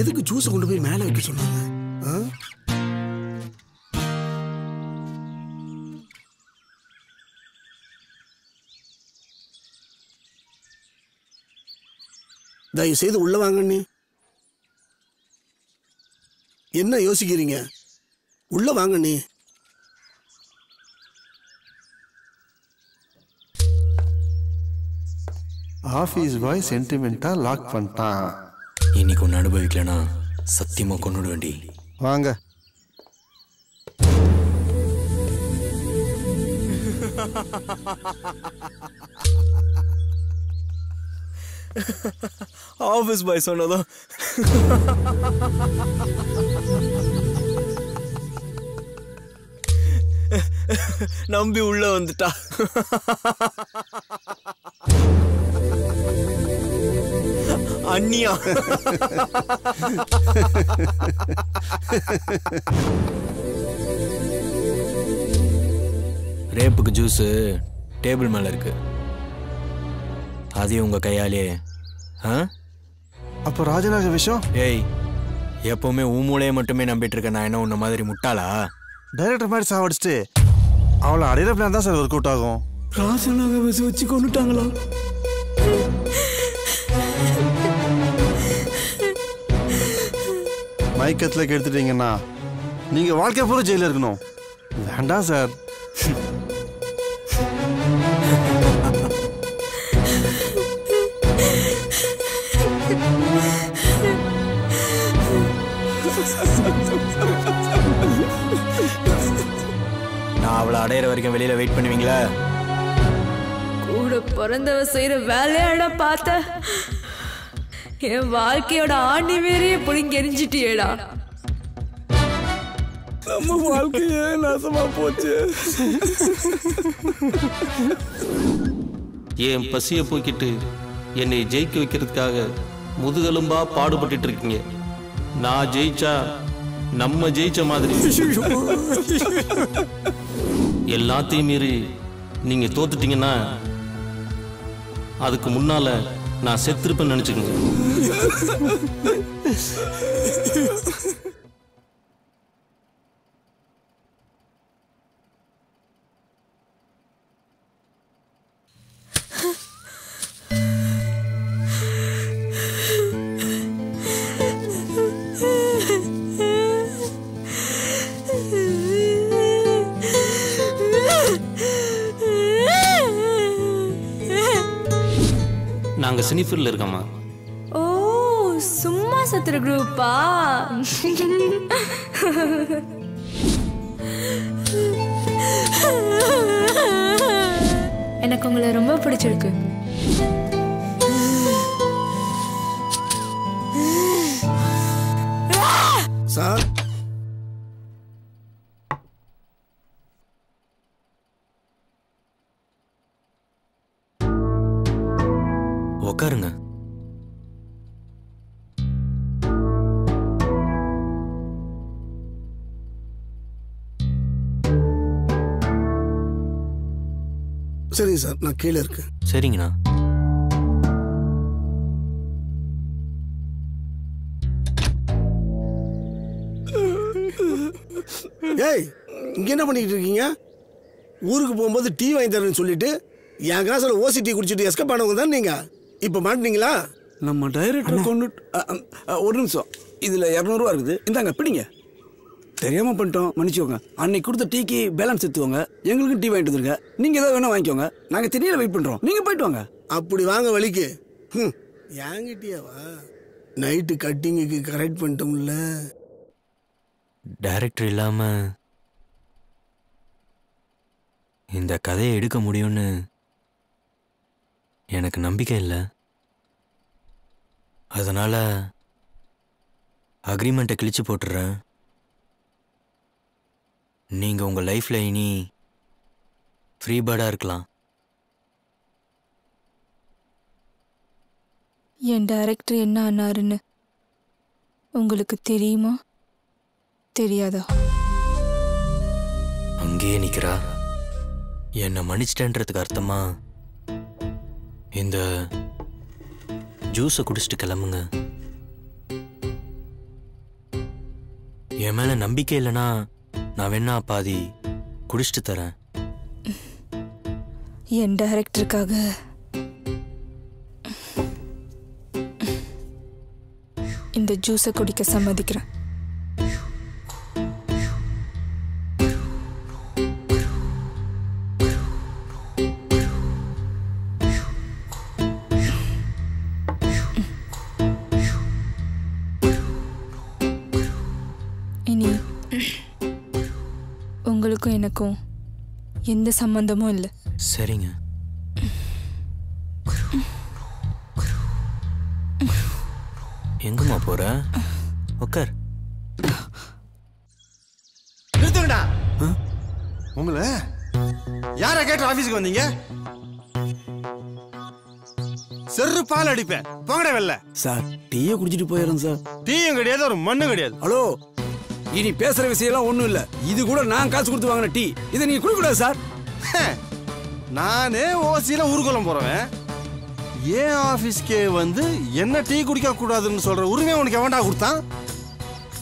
எதுக்கு ஜூஸை கொண்டு போய் மேலே வைக்க சொன்னாங்க? தயவு செய்து உள்ள வாங்க. நீ என்ன யோசிக்கிறீங்க? உள்ள வாங்க. நீ ஆஃபீஸ் பாய் சென்டிமெண்ட்டாக லாக் பண்ணிட்டான். இன்னைக்கு ஒன்று அனுபவிக்கலனா சத்தியமாக கொண்டுட வேண்டி. வாங்க. ஆஃபீஸ் பாய் சொன்னதும் நம்பி உள்ள வந்துட்டா. அண்ணியா? ரேப்புக்கு ஜூஸு டேபிள் மேலே இருக்கு. அதையும் உங்கள் கையாலே. அப்போ ராஜநாக விஷயம்? ஏய், எப்பவுமே மூளையை மட்டுமே நம்பிட்டு இருக்கேன். நான் என்ன உன்ன மாதிரி முட்டாளா? டைரக்டர் மாதிரி சாவடிச்சுட்டு அவளை அடையிற பிளான் தான் சார் ஒர்க் அவுட் ஆகும். ராஜநாக விஷயம் வச்சு கொண்டுட்டாங்களா? மயக்கத்தில் கெடுத்துட்டீங்கன்னா நீங்கள் வாழ்க்கை பூரா ஜெயிலில் இருக்கணும். வேண்டாம் சார். நான் அவளை அடையிற வரைக்கும் வெளியில வெயிட் பண்ணுவீங்களா? கூட பிறந்தவ செய்யற வேலையாடா பார்த்த. என் வாழ்க்கையோட ஆணி வேறையே புடிங்க எரிஞ்சிட்டியேடா. நம்ம வாழ்க்கையே நாசமா போச்சு. என் பசியை போக்கிட்டு என்னை ஜெயிக்க வைக்கிறதுக்காக முதுகெலும்பா பாடுபட்டு இருக்கீங்க. நான் ஜெயிச்சா நம்ம ஜெயிச்ச மாதிரி. எல்லாத்தையும் மீறி நீங்க தோத்துட்டீங்கன்னா அதுக்கு முன்னால நான் செத்துருப்பேன்னு நினைச்சுக்கோங்க. நாங்க சினிஃபில்ல இருக்கோமா? ஓ, சும்மா சத்துற குரூப்பா? எனக்கு உங்களை ரொம்ப பிடிச்சிருக்கு. சார், உட்காருங்க. சரிங்க சார், நான் கீழே இருக்கேன். சரிங்கண்ணா. ஏய், இங்க என்ன பண்ணிட்டு இருக்கீங்க? ஊருக்கு போகும்போது டீ வாங்கி தரேன்னு சொல்லிட்டு என் காசுல ஓசி டீ குடிச்சிட்டு எஸ்கேப் ஆனவங்க தான் நீங்க. இப்ப மாட்டீங்களா? நம்ம டைரக்டர் கொண்டு ஒரு நிமிஷம், இதுல 200 ரூபா இருக்குது, இந்தாங்க பிடிங்க. தெரியாம பண்ணிட்டோம், மன்னிச்சுக்கோங்க. அன்னைக்கு கொடுத்த டீக்கு பேலன்ஸ் எடுத்துக்கோங்க. எங்களுக்கும் டீ வாங்கிட்டு வந்துருங்க. நீங்க ஏதாவது வேணா வாங்கிக்கோங்க. நாங்க தெரியல வெயிட் பண்றோம், நீங்க போயிட்டு வாங்க. அப்படி வாங்க வலிக்கு. ஏங்கிட்டியாவா? நைட்டு கட்டிங்குக்கு கரெக்ட் பண்ணிட்டோம்ல. டைரக்டர் இல்லாம இந்த கதையை எடுக்க முடியும்னு எனக்கு நம்பிக்கை இல்லை. அதனால அக்ரிமெண்ட்டை கிழிச்சு போட்டுறேன். நீங்க உங்க லைஃப்ல இனி ஃப்ரீ பேர்டா இருக்கலாம். என் டைரக்டர் என்ன ஆனாருன்னு உங்களுக்கு தெரியுமா தெரியாதா? அங்கேயே நிக்கிறா. என்னை மன்னிச்சிட்டேன்றதுக்கு அர்த்தமா இந்த ஜூஸை குடிச்சிட்டு கிளம்புங்க. என் மேல நம்பிக்கை இல்லைன்னா நான் வேணா பாதி குடிச்சிட்டு தரேன். என் டைரக்டருக்காக இந்த ஜூஸை குடிக்க சம்மதிக்கிறேன். இனி உங்களுக்கும் எனக்கும் எந்த சம்பந்தமும் இல்லை. சரிங்க. எங்கம்மா போற? உட்கார். நிறுத்துங்கடா. உங்களை யார கேட்டு ஆபீஸ்க்கு வந்தீங்க? செரு பால் அடிப்பேன். போங்கடா வெளில. சார், டீயை குடிச்சிட்டு போயிடும் சார். டீயும் கிடையாது, ஒரு மண்ணு கிடையாது. ஹலோ, இனி பேசுற விஷயம் எல்லாம் ஒண்ணும் இல்ல. இது கூட நான் காசு கொடுத்து வாங்கின டீ. இதை நீங்க குடிக்க கூடாது சார். நானே ஓசியில் ஊர்கோலம் போகிறவன் ஏன் ஆஃபீஸ்க்கே வந்து என்ன டீ குடிக்க கூடாதுன்னு சொல்கிற உரிமை உனக்கு எவன்டா கொடுத்தான்?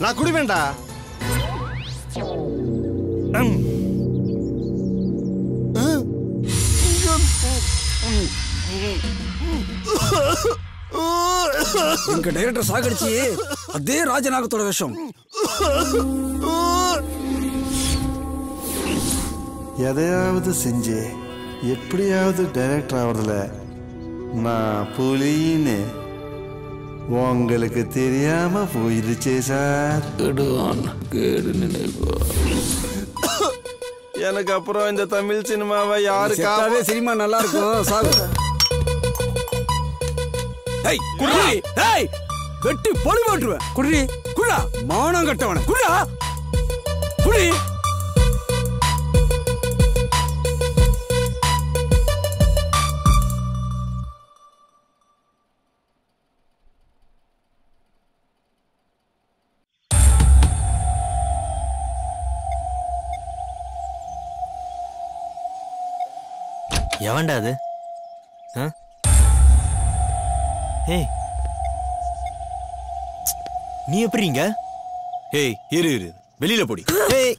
நான் குடிப்பேன்டா. எங்க டைரக்டர் சாகடிச்சு அதே ராஜநாகத்தோட விஷம். எதையாவது செஞ்சு எப்படியாவது டைரக்டர் ஆகிறதுல நான் புலின்னு உங்களுக்கு தெரியாம போயிடுச்சே சார். எனக்கு அப்புறம் இந்த தமிழ் சினிமாவை யாருக்காவே சினிமா நல்லா இருக்கும் சார். வெட்டி பொலி போட்டுருவேன். குடி குடா மானம் கட்டவன குடா குடி. எவன்டா அது? ஏய் நீ எப்படிங்க? ஏய் இரு வெளியில போடி. ஏய்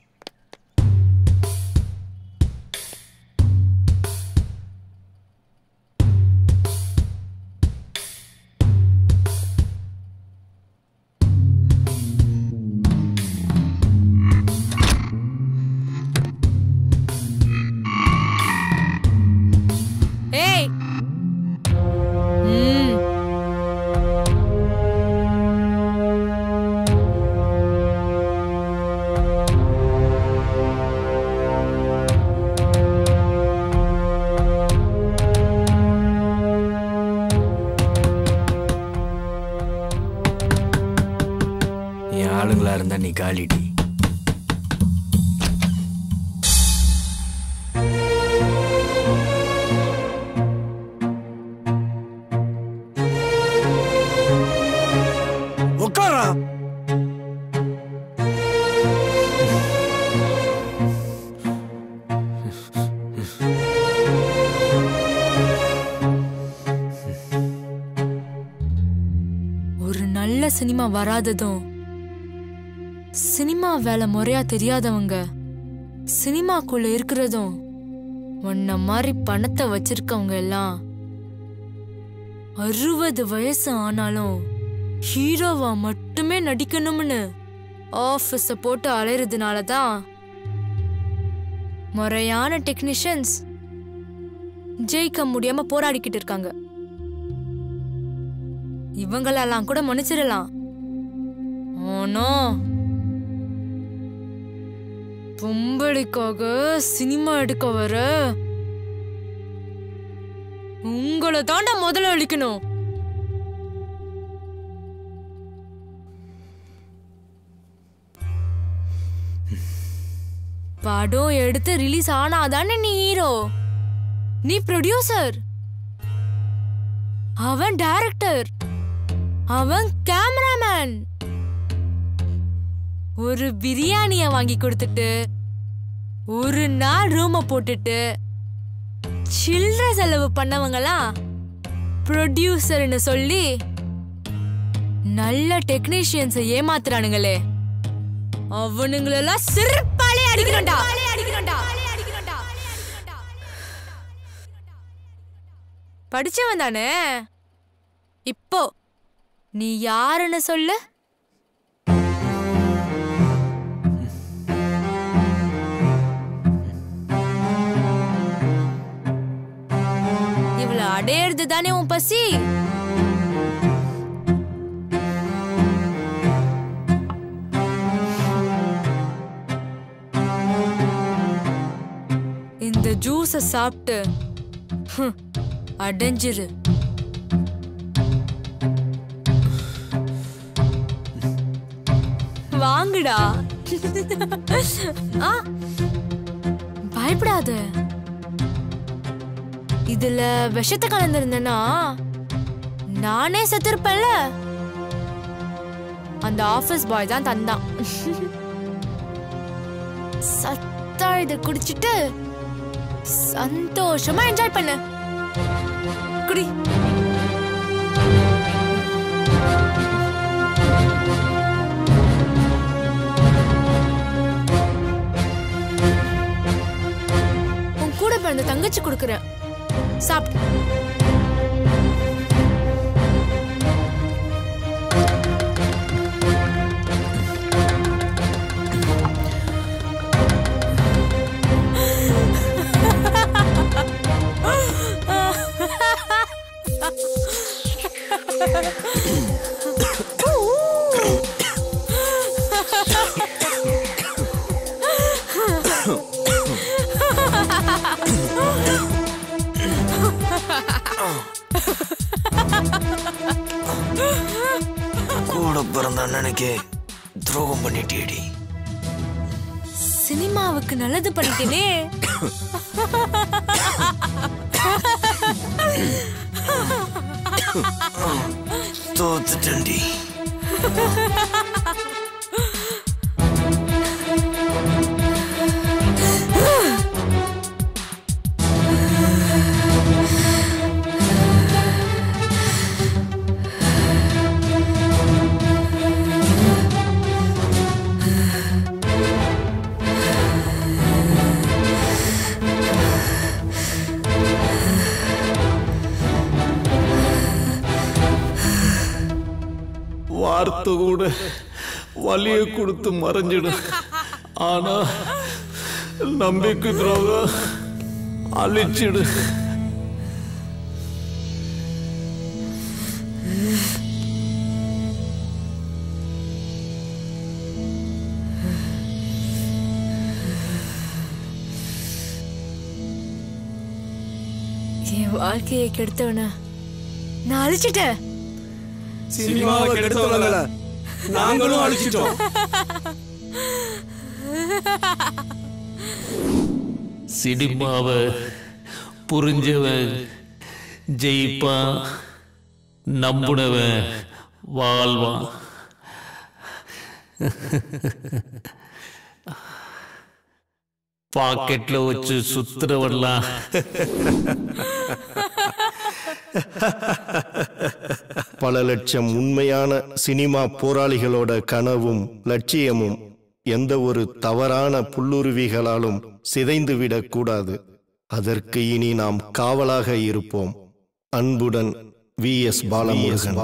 ஆளுங்களா இருந்தா நீ காலிடி. உட்காரா. ஒரு நல்ல சினிமா வராததும், சினிமா வேலை முறையா தெரியாதவங்க சினிமாக்குள்ள இருக்கிறதும், உன்ன மாதிரி பணத்தை வச்சிருக்கவங்க எல்லாம் 60 வயசு ஆனாலும் ஹீரோவா மட்டுமே நடிக்கணும்னு ஆஃபீஸ போட்டு அலைறதுனாலதான் முறையான டெக்னீஷியன்ஸ் ஜெயிக்க முடியாம போராடிக்கிட்டு இருக்காங்க. இவங்களெல்லாம் கூட மன்னிச்சிடலாம். ஆனா பொம்பளைக்காக சினிமா எடுக்க வர உங்களை தாண்டா முதல்ல அழிக்கணும். படம் எடுத்து ரிலீஸ் ஆனாதானே நீ ஹீரோ, நீ ப்ரொடியூசர், அவன் டைரக்டர், அவன் கேமராமேன். ஒரு பிரியாணிய வாங்கி கொடுத்துட்டு ஒரு நாள் ரூம போட்டுட்டு சில்லற செலவு பண்ணவங்கலாம் ப்ரொடியூசர்னு சொல்லி நல்ல டெக்னீஷியன்ஸை ஏமாத்துறானுங்களே, அவனுங்களெல்லாம் சிறப்பாலே அடிக்கணும்டா. படிச்சவன் தானே, இப்போ நீ யாருன்னு சொல்லு. இவ்வளவு அடையிறது தானே உன் பசி? இந்த ஜூஸ சாப்பிட்டு அடைஞ்சிரு. வாங்குடா. பயப்படாத. இதுல விஷத்தை கலந்திருந்தேன்னா நானே செத்துருப்பேன்ல. அந்த ஆபீஸ் பாய் தான் தந்தான். சத்தா இத குடிச்சிட்டு சந்தோஷமா என்ஜாய் பண்ணு. குடி. உன் கூட பிறந்த தங்கச்சி கொடுக்குறேன், சாப்பிட்டு. கூட பிறந்த அண்ணனுக்கு துரோகம் பண்ணிட்டேடி. சினிமாவுக்கு நல்லது பண்ணிட்டேனே. தோத்துட்டேன்டி. வார்த்தை கூட வலிய கொடுத்து மறைஞ்சிடும். ஆனா நம்பிக்கை துரோகம் அழிச்சிடு. என் வாழ்க்கையை கெடுத்தவன நான் அழிச்சிட்டேன். சினிமாவை கெடுத்தவங்கள நாங்களும் அழிச்சிட்டோம். சினிமாவை புரிஞ்சவன் ஜெயிப்பான், நம்புனவன் வாழ்வான். பாக்கெட்ல வச்சு சுத்துறவன்லாம் பல லட்சம் உண்மையான சினிமா போராளிகளோட கனவும் லட்சியமும் எந்த ஒரு தவறான புல்லுருவிகளாலும் சிதைந்துவிடக் கூடாது. அதற்கு இனி நாம் காவலாக இருப்போம். அன்புடன் VS பாலமுருகன்.